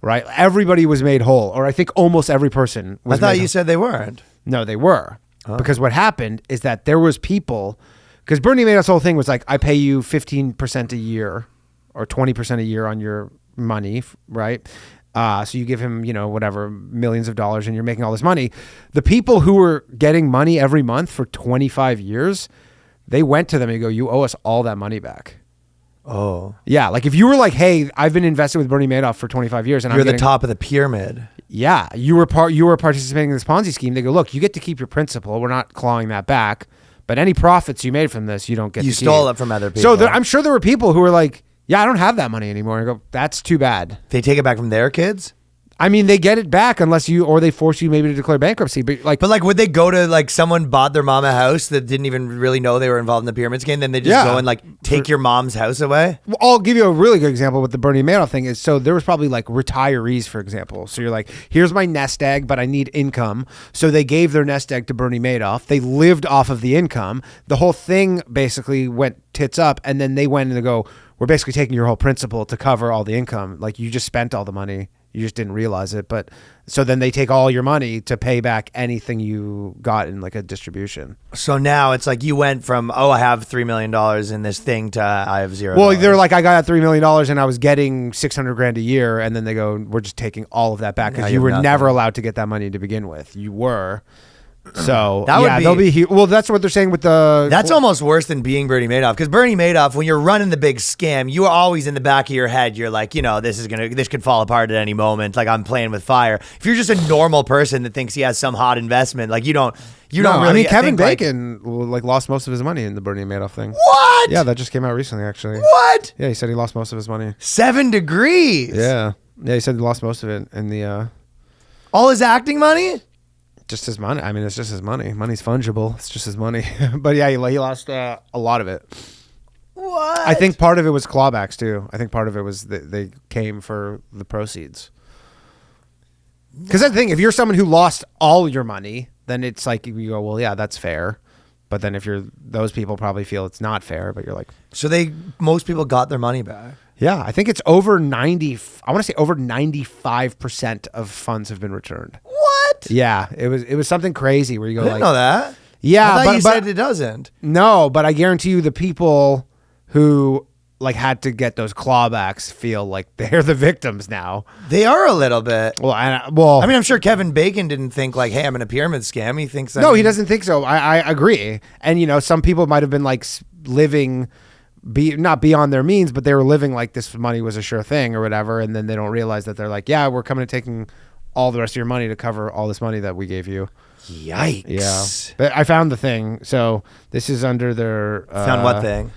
right? Everybody was made whole, or I think almost every person I was. thought made you whole. said they weren't. No, they were. Because what happened is that there was people, because Bernie Madoff's whole thing was like, I pay you 15% a year or 20% a year on your money, right? So you give him, whatever, millions of dollars and you're making all this money. The people who were getting money every month for 25 years, they went to them and go, you owe us all that money back. Oh. Yeah, like if you were like, hey, I've been invested with Bernie Madoff for 25 years and You're I'm the getting, top of the pyramid. yeah, you were participating in this Ponzi scheme. They go, look, you get to keep your principal. We're not clawing that back, but any profits you made from this, you don't get. You to stole keep. it from other people. So I'm sure there were people who were like, yeah, I don't have that money anymore. And I go, that's too bad. They take it back from their kids? I mean, they get it back unless or they force you maybe to declare bankruptcy. But like, would they go to like someone bought their mom a house that didn't even really know they were involved in the pyramid scheme? Then they just Yeah. go and like take your mom's house away? I'll give you a really good example with the Bernie Madoff thing is, so there was probably like retirees, for example. So you're like, here's my nest egg, but I need income. So they gave their nest egg to Bernie Madoff. They lived off of the income. The whole thing basically went tits up. And then they went and they go, we're basically taking your whole principal to cover all the income. Like you just spent all the money. You just didn't realize it. But so then they take all your money to pay back anything you got in like a distribution. So now it's like you went from, I have $3 million in this thing to I have $0. Well, they're like, I got $3 million and I was getting $600,000 a year. And then they go, we're just taking all of that back Now because you you have were nothing. never allowed to get that money to begin with. You were. So That would yeah, be- they'll be well, that's what they're saying with the. That's almost worse than being Bernie Madoff, because Bernie Madoff, when you're running the big scam, you are always in the back of your head. You're like, this could fall apart at any moment. Like I'm playing with fire. If you're just a normal person that thinks he has some hot investment, like you don't really. I mean, Kevin think, like, Bacon lost most of his money in the Bernie Madoff thing. what? Yeah, that just came out recently, actually. What? Yeah, he said he lost most of his money. 7 degrees. Yeah, he said he lost most of it in the. All his acting money. Just his money. I mean, it's just his money. Money's fungible. It's just his money. But yeah, he lost a lot of it. What? I think part of it was clawbacks too. I think part of it was that they came for the proceeds. Because that's the thing. If you're someone who lost all your money, then it's like you go, well, yeah, that's fair. But then if you're those people probably feel it's not fair. But you're like, So most people got their money back. yeah, I think it's over 90. I want to say over 95% of funds have been returned. What? Yeah, it was something crazy where you go I didn't like, know that. yeah, I thought you but said it doesn't. no, but I guarantee you the people who like had to get those clawbacks feel like they're the victims now. They are a little bit. Well, I mean, I'm sure Kevin Bacon didn't think like, hey, I'm in a pyramid scam. He thinks no, he doesn't think so. I agree. And some people might have been like living not beyond their means, but they were living like this money was a sure thing or whatever, and then they don't realize that they're like, yeah, we're coming and taking all the rest of your money to cover all this money that we gave you. Yikes. Yeah. But I found the thing. So this is under their Found what thing?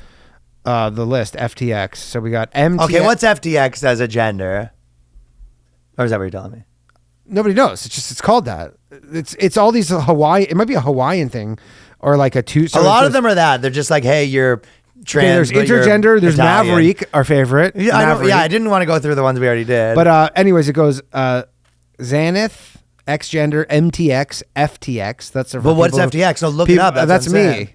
The list, FTX. So we got MTX. Okay, what's FTX as a gender? Or is that what you're telling me? Nobody knows. It's called that. It's all these Hawaii. It might be a Hawaiian thing, or like a two. So a lot of them are that. They're just like, hey, you're trans. Okay, there's intergender. There's Italian. Maverick, our favorite. Yeah, I didn't want to go through the ones we already did. But anyways, it goes Xanath, X-gender, MTX, FTX. That's a. But what's FTX? No, look it up. That's what I'm me. saying.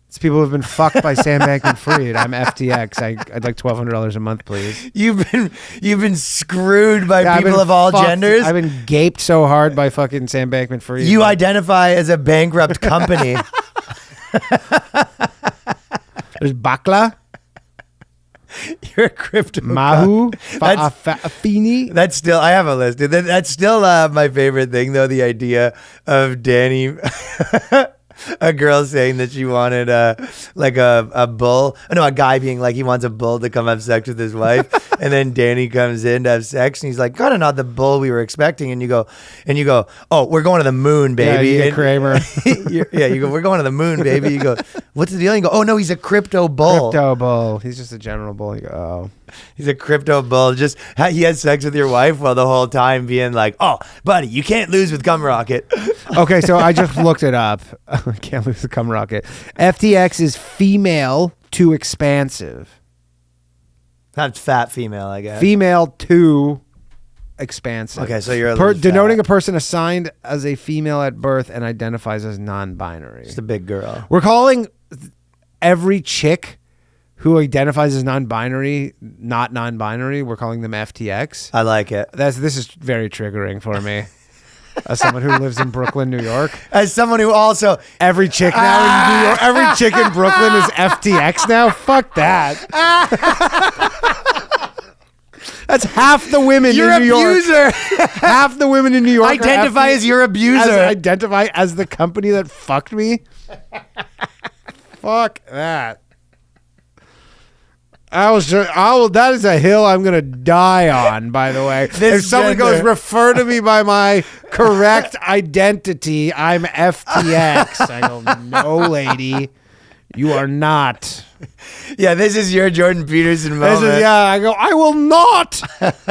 It's people who've been fucked by Sam Bankman-Fried. I'm FTX. I'd like $1,200 a month, please. You've been screwed by Yeah, people of all genders. I've been gaped so hard by fucking Sam Bankman-Fried. You identify as a bankrupt company. There's Bakla, You're a crypto. Mahu, That's- Fini. That's still. I have a list. Dude. That's still my favorite thing, though. The idea of Danny. A girl saying that she wanted like a bull. Oh, no, a guy being like he wants a bull to come have sex with his wife, and then Danny comes in to have sex, and he's like, "God, not the bull we were expecting." And you go, "Oh, we're going to the moon, baby." Yeah, you get And- Kramer. you go, "We're going to the moon, baby." You go, "What's the deal?" And you go, "Oh no, he's a crypto bull." Crypto bull. He's just a general bull. You go, oh. He's a crypto bull. Just he had sex with your wife while the whole time being like, "Oh, buddy, you can't lose with cum rocket." Okay, so I just looked it up. I can't lose the cum rocket. FTX is female to expansive. That's fat female, I guess. Female to expansive. Okay, so you're a little denoting fat. a person assigned as a female at birth and identifies as non-binary. Just a big girl. We're calling every chick who identifies as non-binary not non-binary. We're calling them FTX. I like it. This is very triggering for me. As someone who lives in Brooklyn, New York. As someone who also Every chick now in New York, every chick in Brooklyn is FTX now. Fuck that. That's half the women you're in New abuser. York. Half the women in New York Identify as your abuser. Identify as the company that fucked me. Fuck that. That is a hill I'm gonna die on. By the way, if someone goes, refer to me by my correct identity, I'm FTX. I go, no, lady, you are not. Yeah, this is your Jordan Peterson moment. I go, I will not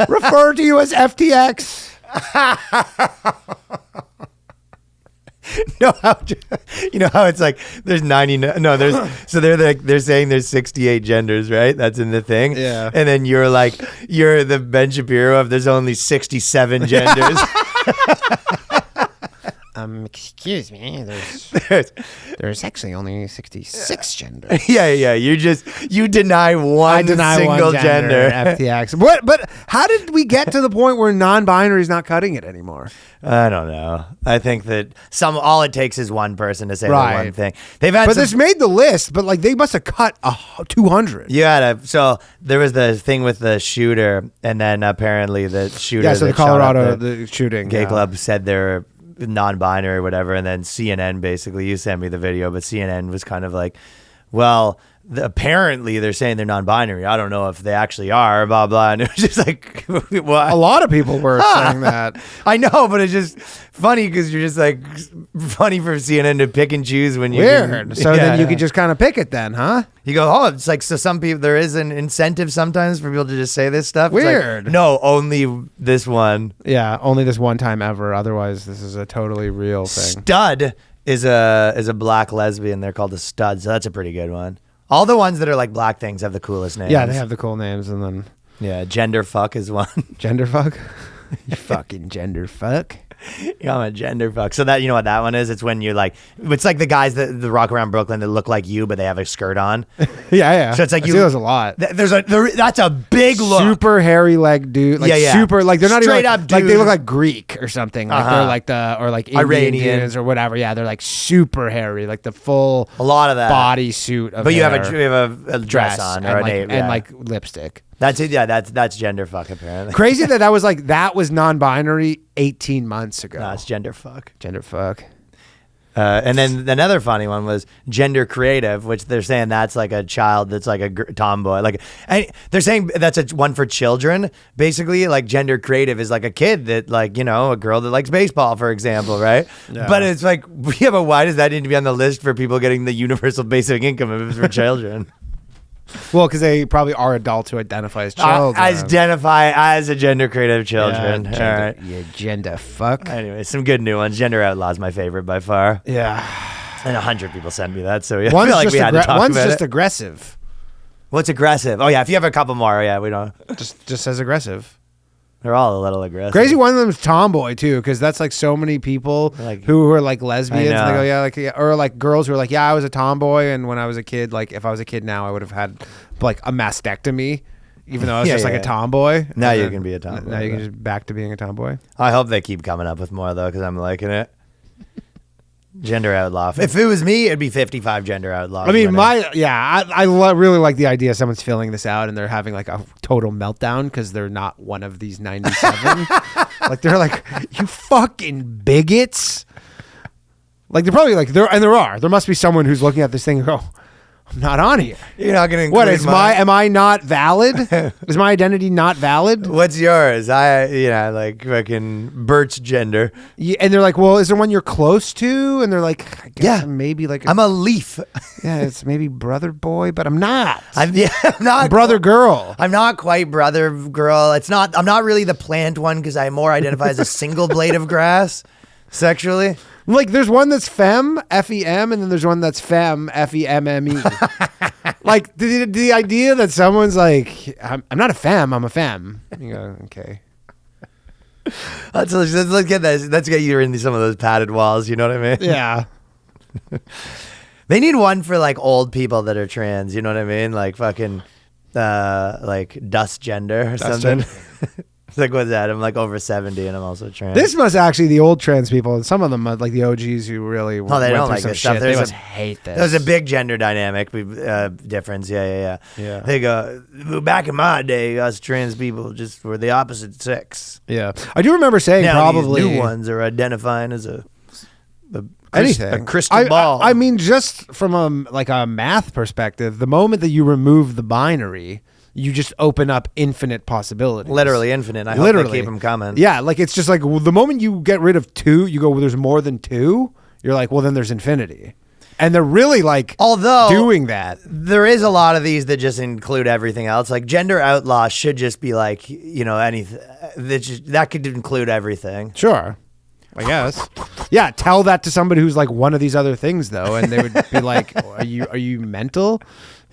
refer to you as FTX. You know how it's like there's 99. No, so they're saying there's 68 genders, right? That's in the thing. Yeah. And then you're the Ben Shapiro of there's only 67 genders. Excuse me. There's actually only 66 genders. Yeah. You deny one single gender. FTX. But how did we get to the point where non-binary is not cutting it anymore? I don't know. I think that all it takes is one person to say the one thing. They've had, But this made the list. But like they must have cut 200. So there was the thing with the shooter, and then apparently the shooter. Yeah. So the that shot up Colorado the shooting gay club said they're non-binary or whatever, and then CNN basically, you sent me the video, but CNN was kind of like, well, apparently they're saying they're non-binary. I don't know if they actually are, blah blah. And it was just like, what? A lot of people were saying that. I know, but it's just funny because you're just like funny for CNN to pick and choose when you Weird. Then you could just kind of pick it then, huh? You go, oh, it's like, so some people, there is an incentive sometimes for people to just say this stuff. It's like, Weird. no, only this one. Yeah, only this one time ever. Otherwise, this is a totally real thing. Stud is a black lesbian. They're called a stud, so that's a pretty good one. All the ones that are like black things have the coolest names. Yeah, they have the cool names, and then Yeah, gender fuck is one. gender fuck. You fucking gender fuck. Yeah, I'm a gender fuck. So that, you know what that one is? It's when you're like, it's like the guys that rock around Brooklyn that look like you, but they have a skirt on. Yeah. So it's like I see those a lot. That's a big look. Super hairy leg dude. Like Yeah. super, like they're not Straight even up like they dude. look like Greek or something. Like they're like or like Indian Iranian. dudes or whatever. Yeah, they're like super hairy, like the full A lot of that. body suit of But you have hair, a dress on or and like lipstick. That's it. Yeah, that's gender fuck apparently. Crazy that was like that was non-binary 18 months ago. No, it's gender fuck. Gender fuck. And then another funny one was gender creative, which they're saying that's like a child that's like a tomboy. Like, and they're saying that's a one for children. Basically, like gender creative is like a kid that, like, you know, a girl that likes baseball, for example, right? Yeah. But it's like, yeah, but why does that need to be on the list for people getting the universal basic income if it's for children? Well, because they probably are adults who identify as children. Identify as a gender creative children. Yeah, All right. Yeah, gender fuck. Anyway, some good new ones. Gender Outlaw is my favorite by far. Yeah. And 100 people sent me that, so yeah, I One's feel like just, we had to talk one's about just it. aggressive. What's aggressive? Oh yeah, if you have a couple more, yeah, we don't. Just says aggressive. They're all a little aggressive. Crazy one of them is tomboy too, because that's like so many people Like- who are like lesbians. And they know. go, yeah, like, yeah, or like girls who are like, yeah, I was a tomboy, and when I was a kid, like if I was a kid now, I would have had like a mastectomy, even though I was just like a tomboy. Now And you then- can be a tomboy. Now you can just back to being a tomboy. I hope they keep coming up with more though, because I'm liking it. Gender Outlaw. If it was me, it'd be 55 Gender Outlaws. I mean, winning. I really like the idea someone's filling this out and they're having like a total meltdown because they're not one of these 97. Like they're like, you fucking bigots. Like they're probably like there must be someone who's looking at this thing and go, I'm not on here. You're not gonna. What include is am I not valid? Is my identity not valid? What's yours? Like fucking Bert's gender. Yeah, and they're like, well, is there one you're close to? And they're like, I guess Yeah. I'm maybe like I'm a leaf. yeah, it's maybe brother boy, but I'm not. I'm not brother girl. I'm not quite brother girl. I'm not really the plant one because I more identify as a single blade of grass sexually. Like, there's one that's femme, F-E-M, and then there's one that's femme, F-E-M-M-E. Like, the idea that someone's like, I'm not a femme, I'm a femme. You go, okay. Let's get this. Let's get you in some of those padded walls. You know what I mean? Yeah. They need one for like old people that are trans. You know what I mean? Like fucking, like dust gender or something. It's like, what's that? I'm like over 70 and I'm also trans. This must actually the old trans people, and some of them, like the OGs who really they went don't through like some this stuff. shit, There's they a- must hate this. There's a big gender dynamic difference. Yeah. Yeah. They go, back in my day, us trans people just were the opposite sex. Yeah. I do remember saying Now probably these new ones are identifying as a anything. a crystal ball. I mean, just from a math perspective, the moment that you remove the binary, you just open up infinite possibilities. literally infinite. I hope they keep them coming. Yeah, like it's just like the moment you get rid of two, you go, well, there's more than two. You're like, well, then there's infinity. And they're really like Although doing that. there is a lot of these that just include everything else. Like gender outlaw should just be like, you know, anything that could include everything. Sure. I guess. Yeah, tell that to somebody who's like one of these other things though, and they would be like, are you mental?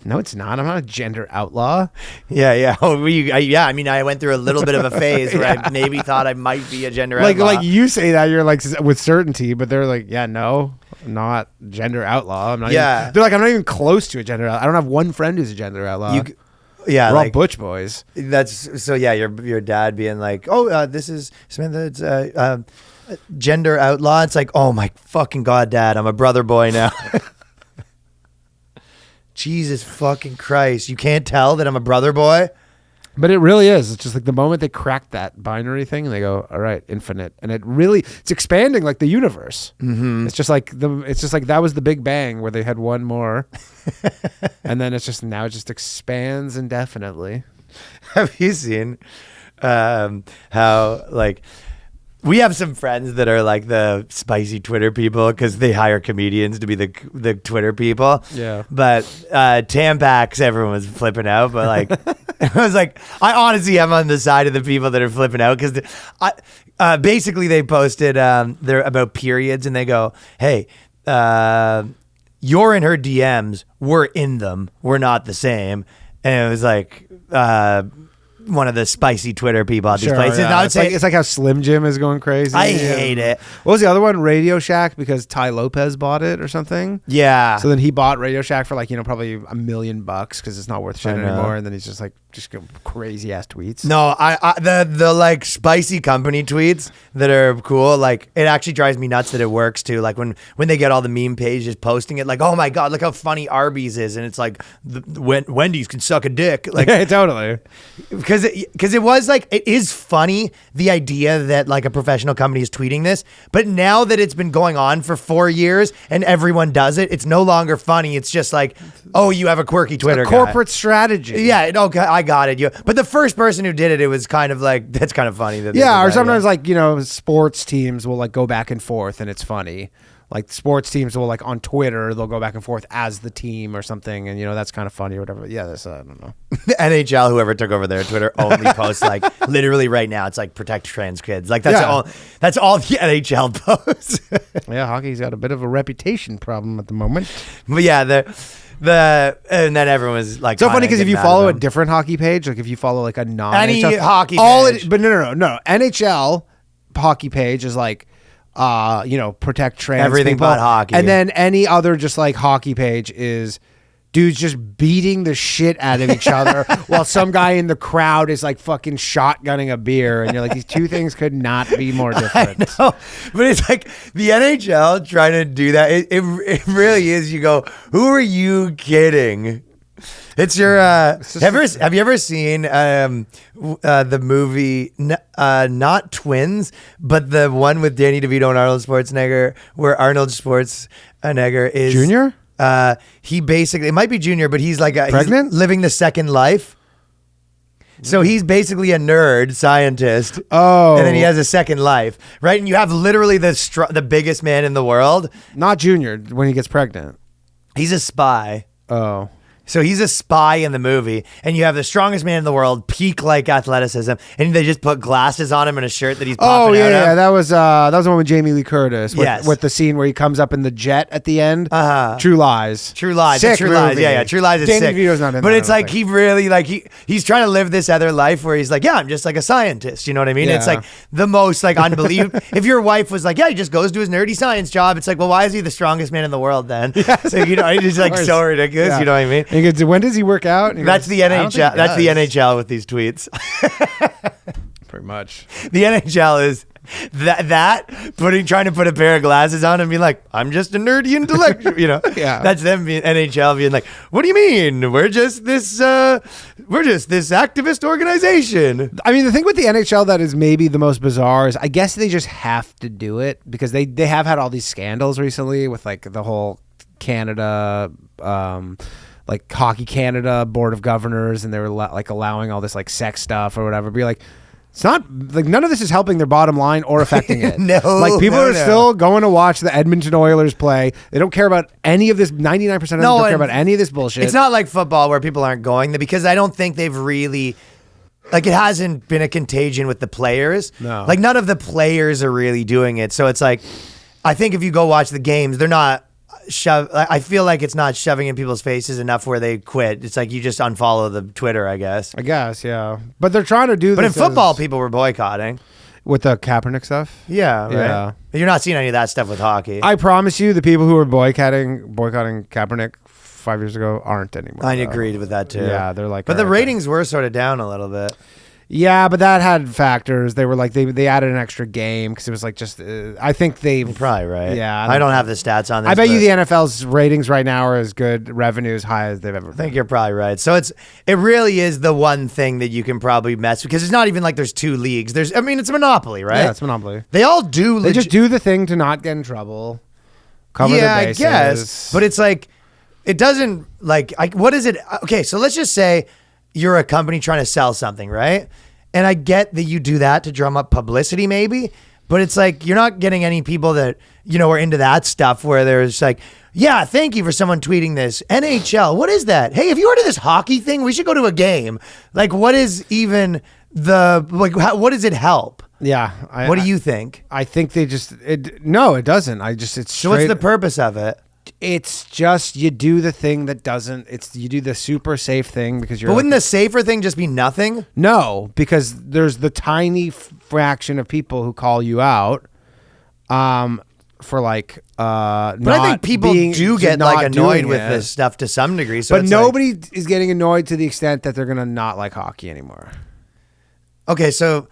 No, it's not. I'm not a gender outlaw. Yeah. Oh, I mean, I went through a little bit of a phase where I maybe thought I might be a gender outlaw. Like you say that you're like with certainty, but they're like, yeah, no, I'm not gender outlaw. I'm not. Yeah. They're like, I'm not even close to a gender outlaw. I don't have one friend who's a gender outlaw. Yeah, We're all like butch boys. that's so. Yeah, your dad being like, oh, this is Samantha. It's gender outlaw. It's like, oh my fucking god, Dad, I'm a brother boy now. Jesus fucking Christ, you can't tell that I'm a brother boy. But it really is. It's just like the moment they crack that binary thing, and they go, all right, infinite, and it's expanding like the universe. Mm-hmm. It's just like that was the Big Bang where they had one more, and then it's just now it just expands indefinitely. Have you seen how like we have some friends that are like the spicy Twitter people because they hire comedians to be the Twitter people. Yeah. But Tampax, everyone was flipping out. But like, I was like, I honestly am on the side of the people that are flipping out because basically they posted they're about periods and they go, hey, you're in her DMs, we're in them, we're not the same. And it was like one of the spicy Twitter people at these places. Yeah. And I would say it's like how Slim Jim is going crazy. I hate it. What was the other one? Radio Shack, because Ty Lopez bought it or something. Yeah. So then he bought Radio Shack for like, probably $1 million because it's not worth shit I know. anymore. And then he's just like just go crazy ass tweets. No, the like spicy company tweets that are cool, like it actually drives me nuts that it works too. Like when they get all the meme pages posting it, like, oh my god, look how funny Arby's is, and it's like Wendy's can suck a dick, like Yeah, totally. because it was like, it is funny, the idea that like a professional company is tweeting this, but now that it's been going on for 4 years and everyone does it, it's no longer funny. It's just like, oh, you have a quirky Twitter A guy. corporate strategy. Yeah, okay, I got it. But the first person who did it, it was kind of like, that's kind of funny. That they Yeah, did or that, sometimes like, you know, sports teams will like go back and forth and it's funny. Like sports teams will like on Twitter, they'll go back and forth as the team or something. And, you know, that's kind of funny or whatever. Yeah, that's, I don't know. The NHL, whoever took over their Twitter, only posts like literally right now. It's like protect trans kids. Like that's Yeah. all. That's all the NHL posts. Yeah, hockey's got a bit of a reputation problem at the moment. But yeah, the and then everyone was like, So funny because if you getting mad follow at a them. different hockey page, like if you follow like a non Any hockey all page. but no, NHL hockey page is like, you know, protect trans Everything people. but hockey. And then any other just like hockey page is dudes just beating the shit out of each other while some guy in the crowd is like fucking shotgunning a beer, and you're like, these two things could not be more different. No, but it's like the NHL trying to do that. It really is. You go, who are you kidding? It's your. Have you ever seen the movie not Twins, but the one with Danny DeVito and Arnold Schwarzenegger, where Arnold Schwarzenegger is Junior? He basically, it might be Junior, but he's like Pregnant? he's living the second life. So he's basically a nerd scientist. Oh. And then he has a second life, right? And you have literally the biggest man in the world. Not Junior when he gets pregnant. He's a spy. Oh. So he's a spy in the movie, and you have the strongest man in the world, peak like athleticism, and they just put glasses on him and a shirt that he's popping out yeah, of. that was the one with Jamie Lee Curtis. With, Yes. with the scene where he comes up in the jet at the end. Uh-huh. True Lies. True Lies. Sick True Lies. movie. Yeah. True Lies is Danny sick. DeVito's not in but that, it's I don't like think. he really like he's trying to live this other life where he's like, yeah, I'm just like a scientist. You know what I mean? It's Yeah. like the most like unbelievable. If your wife was like, yeah, he just goes to his nerdy science job, it's like, well, why is he the strongest man in the world then? So, you know, it's like so ridiculous. Yeah. You know what I mean? And he goes, when does he work out? And he That's goes, the "I don't think NHL. he That's the does." NHL with these tweets. Pretty much. The NHL is that trying to put a pair of glasses on and be like, I'm just a nerdy intellectual, you know? Yeah. That's them being NHL being like, what do you mean? We're just this activist organization. I mean, the thing with the NHL that is maybe the most bizarre is I guess they just have to do it because they have had all these scandals recently with like the whole Canada, like Hockey Canada Board of Governors, and they were like allowing all this like sex stuff or whatever. Be like, it's not like none of this is helping their bottom line or affecting it. No, like people no, are no. still going to watch the Edmonton Oilers play. They don't care about any of this. 99% of them No, don't care and about any of this bullshit. It's not like football where people aren't going there because I don't think they've really, like, it hasn't been a contagion with the players. No. Like, none of the players are really doing it. So it's like, I think if you go watch the games, they're not I feel like it's not shoving in people's faces enough where they quit. It's like you just unfollow the Twitter, I guess. I guess, yeah. But they're trying to do But in this football, as- people were boycotting. with the Kaepernick stuff. Yeah, right. Yeah. But you're not seeing any of that stuff with hockey. I promise you, the people who were boycotting Kaepernick 5 years ago aren't anymore. I though. agreed with that too. Yeah, they're like, but the all right, ratings were sort of down a little bit. Yeah, but that had factors. They were like they added an extra game because it was like just. I think they You're probably right. Yeah, I don't have the stats on this. I bet you but the NFL's ratings right now are as good, revenue as high as they've ever I been. think you're probably right. So it really is the one thing that you can probably mess because it's not even like there's two leagues. It's a monopoly, right? Yeah, it's monopoly. They all do. They just do the thing to not get in trouble. Cover yeah, their bases. I guess. But it's like it doesn't like. What is it? Okay, so let's just say you're a company trying to sell something, right? And I get that you do that to drum up publicity, maybe. But it's like you're not getting any people that are into that stuff where there's like, yeah, thank you for someone tweeting this. NHL, what is that? Hey, have you heard of this hockey thing? We should go to a game. Like, what is even what does it help? Yeah. What do you think? I think they just no, it doesn't. It's So what's straight- the purpose of it? It's just you do the thing that doesn't. You do the super safe thing because you're. But wouldn't like, the safer thing just be nothing? No, because there's the tiny fraction of people who call you out for like But I think people do get like annoyed with this stuff to some degree. So but nobody is getting annoyed to the extent that they're gonna not like hockey anymore. Okay, so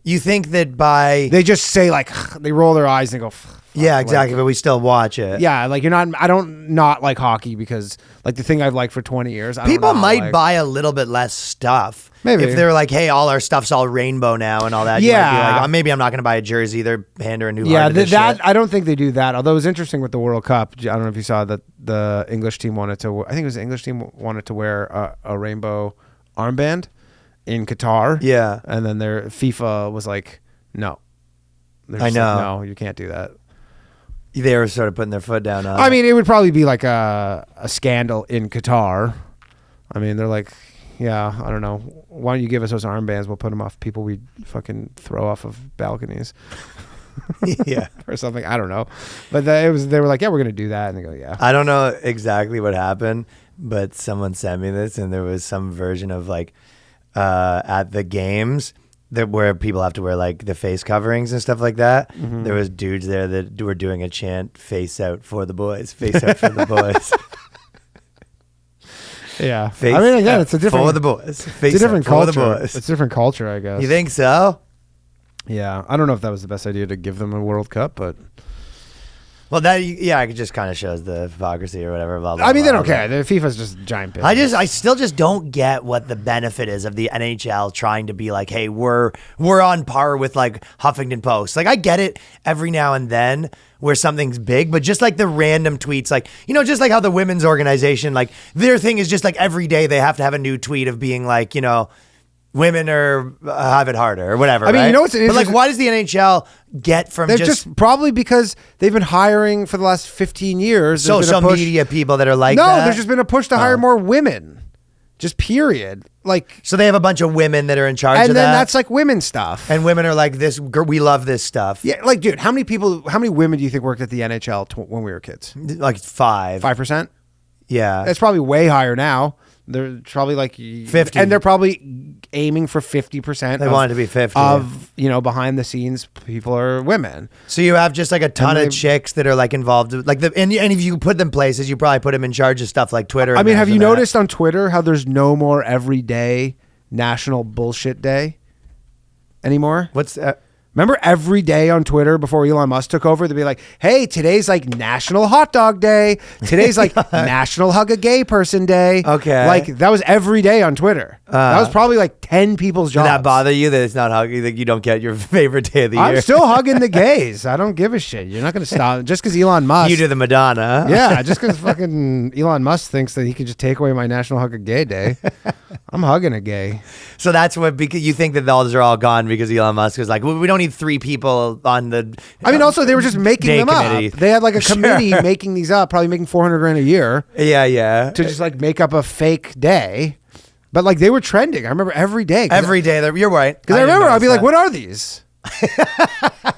you think that by they just say like they roll their eyes and go. Yeah, exactly. But we still watch it. Yeah, like you're not. I don't not like hockey because like the thing I've liked for 20 years. People might buy a little bit less stuff. Maybe if they're like, hey, all our stuff's all rainbow now and all that. Yeah, you might be like, oh, maybe I'm not going to buy a jersey. They're pandering too hard. Yeah, to this that shit. I don't think they do that. Although it was interesting with the World Cup. I don't know if you saw that the English team wanted to. I think it was the English team wanted to wear a rainbow armband in Qatar. Yeah, and then their FIFA was like, no. I know. Like, no, you can't do that. They were sort of putting their foot down on I mean, it would probably be like a scandal in Qatar. I mean, they're like, yeah, I don't know. Why don't you give us those armbands? We'll put them off people we fucking throw off of balconies. Yeah. Or something. I don't know. But they were like, yeah, we're going to do that. And they go, yeah. I don't know exactly what happened, but someone sent me this and there was some version of like at the games where people have to wear like the face coverings and stuff like that. Mm-hmm. There was dudes there that were doing a chant, face out for the boys, face out for the boys. Yeah. Face I mean, again, it's a different for the boys. Face it's a different culture. For the boys. It's a different culture, I guess. You think so? Yeah. I don't know if that was the best idea to give them a World Cup, but well, that it just kind of shows the hypocrisy or whatever. Blah, blah, I mean, they blah, don't care. The FIFA's just giant business. I still just don't get what the benefit is of the NHL trying to be like, hey, we're on par with like Huffington Post. Like, I get it every now and then where something's big, but just like the random tweets, like, you know, just like how the women's organization, like their thing is just like every day they have to have a new tweet of being like, you know, women are have it harder or whatever. I mean, right? You know what's but like, why does the NHL get from they're just probably because they've been hiring for the last 15 years. Social media people that are like no, that? There's just been a push to hire more women. Just period. Like, so they have a bunch of women that are in charge of that. And then that's like women stuff. And women are like, this, we love this stuff. Yeah. Like, dude, how many women do you think worked at the NHL when we were kids? Like 5%. Yeah. It's probably way higher now. They're probably like 50. And they're probably aiming for 50%. They want it to be 50. Of, you know, behind the scenes people are women. So you have just like a ton of chicks that are like involved. Like and if you put them places, you probably put them in charge of stuff like Twitter. I mean, have you noticed on Twitter how there's no more everyday National Bullshit Day anymore? What's that? Remember every day on Twitter before Elon Musk took over, they'd be like, hey, today's like National Hot Dog Day. Today's like National Hug a Gay Person Day. Okay. Like that was every day on Twitter. That was probably like 10 people's jobs. Did that bother you that it's not hugging, that you don't get your favorite day of the year? I'm still hugging the gays. I don't give a shit. You're not going to stop. Just because Elon Musk. You do the Madonna. Yeah, just because fucking Elon Musk thinks that he could just take away my National Hug a Gay Day. I'm hugging a gay. So that's what, because you think that those are all gone because Elon Musk was like, well, we don't need 3 people on the. I mean, also they were just making them committee. Up. They had like a committee making these up, probably making $400,000 a year. Yeah. To just like make up a fake day. But like they were trending. I remember every day. Every day. You're right. Because I remember I'd be like, what are these?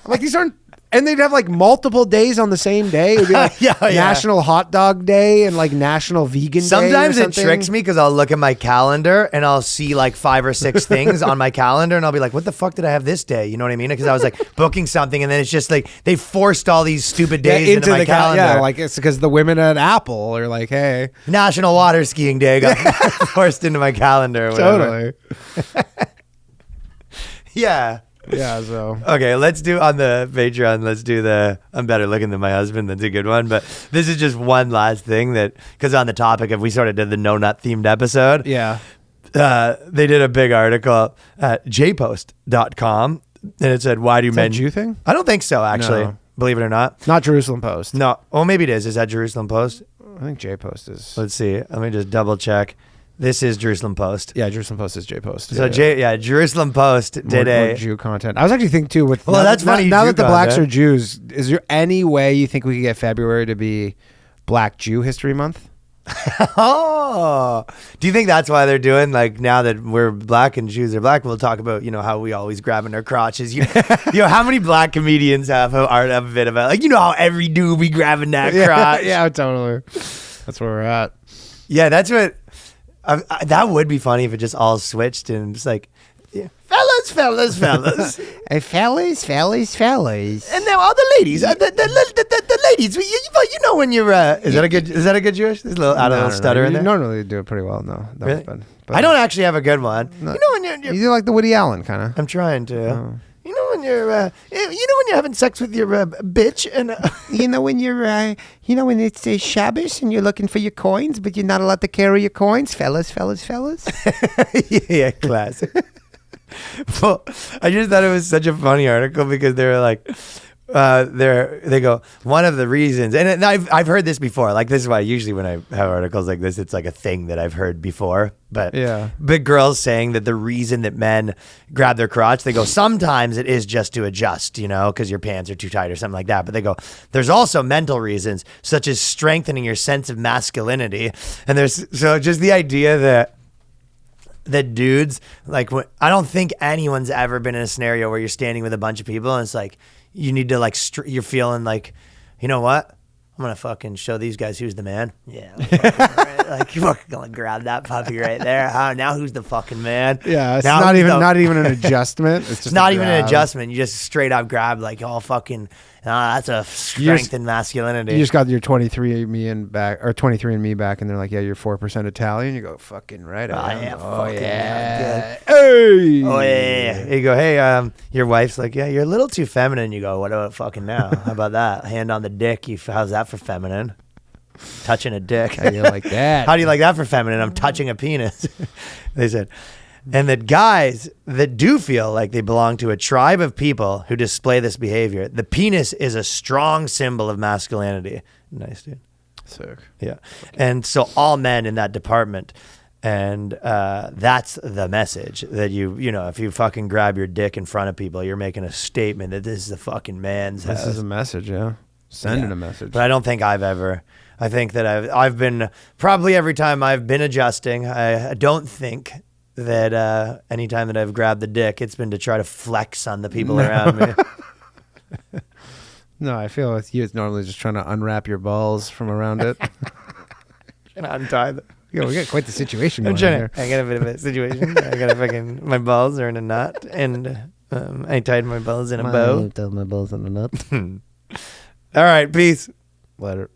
Like these aren't. And they'd have like multiple days on the same day. It'd be like National Hot Dog Day and like National Vegan Day. Sometimes it tricks me because I'll look at my calendar and I'll see like 5 or 6 things on my calendar and I'll be like, what the fuck did I have this day? You know what I mean? Because I was like booking something and then it's just like they forced all these stupid days into my calendar. Yeah, like it's because the women at Apple are like, hey. National Water Skiing Day got forced into my calendar. Or whatever. Totally. Yeah. Yeah, so. Okay, let's do on the Patreon, let's do the I'm better looking than my husband. That's a good one. But this is just one last thing that, because on the topic of, we sort of did the no nut themed episode. Yeah. They did a big article at jpost.com and it said, why do men. Is that a Jew thing? I don't think so, actually. No. Believe it or not. Not Jerusalem Post. No. Well, maybe it is. Is that Jerusalem Post? I think J Post is. Let's see. Let me just double check. This is Jerusalem Post. Yeah, Jerusalem Post is J Post. So Jerusalem Post did more Jew content. I was actually thinking too with that's funny. Now that the blacks are Jews, is there any way you think we could get February to be Black Jew History Month? Oh, do you think that's why they're doing, like, now that we're black and Jews are black, we'll talk about, you know, how we always grabbing our crotches. You know, how many black comedians have a bit about, like, you know how every dude be grabbing that crotch. Yeah, totally. That's where we're at. Yeah, that's what. That would be funny if it just all switched and it's like, fellas, fellas. Hey, fellas. And now all the ladies, the ladies. You know when you're. Is that a good Jewish? There's a little stutter in there. You normally do it pretty well. No, that Really? was bad. But I don't actually have a good one. No. You know when you're. You do like the Woody Allen kind of. I'm trying to. You know when you're. You know when you're having sex with your bitch and. You know when you're. When it's Shabbos and you're looking for your coins, but you're not allowed to carry your coins, fellas. Yeah, classic. Well, I just thought it was such a funny article because they were like, they go, one of the reasons, and I've heard this before. Like, this is why usually when I have articles like this, it's like a thing that I've heard before. But Yeah. big girls saying that the reason that men grab their crotch, they go, sometimes it is just to adjust, because your pants are too tight or something like that. But they go, there's also mental reasons, such as strengthening your sense of masculinity. And so just the idea that dudes, like, I don't think anyone's ever been in a scenario where you're standing with a bunch of people and it's like, you need to like, you're feeling like, you know what? I'm going to fucking show these guys who's the man. Yeah. Right. Like, you're fucking going to grab that puppy right there. Now who's the fucking man? Yeah, it's Now not who's even an adjustment. It's just not even an grab. adjustment. You just straight up grab like all fucking. That's a strength in masculinity. You just got your 23andMe back, and they're like, "Yeah, you're 4% Italian." You go, "Fucking right, I am." Oh yeah. Hey. Oh yeah. You go, hey, your wife's like, yeah, you're a little too feminine. You go, what about fucking now? How about that? Hand on the dick. How's that for feminine? Touching a dick. How do you like that? How do you like that for feminine? I'm touching a penis. They said. And that guys that do feel like they belong to a tribe of people who display this behavior, the penis is a strong symbol of masculinity. Nice, dude. Sick. Yeah. And so all men in that department, and that's the message that if you fucking grab your dick in front of people, you're making a statement that this is the fucking man's house. This is a message, yeah. Sending a message. But I don't think I think that I've been, probably every time I've been adjusting, I don't think that anytime that I've grabbed the dick, it's been to try to flex on the people around me. No, I feel with you, it's normally just trying to unwrap your balls from around it. And untie them. Yeah, we got quite the situation I'm going trying here. I got a bit of a situation. I got my balls are in a knot, and I tied my balls in a bow. My balls in a nut. All right, peace. Later.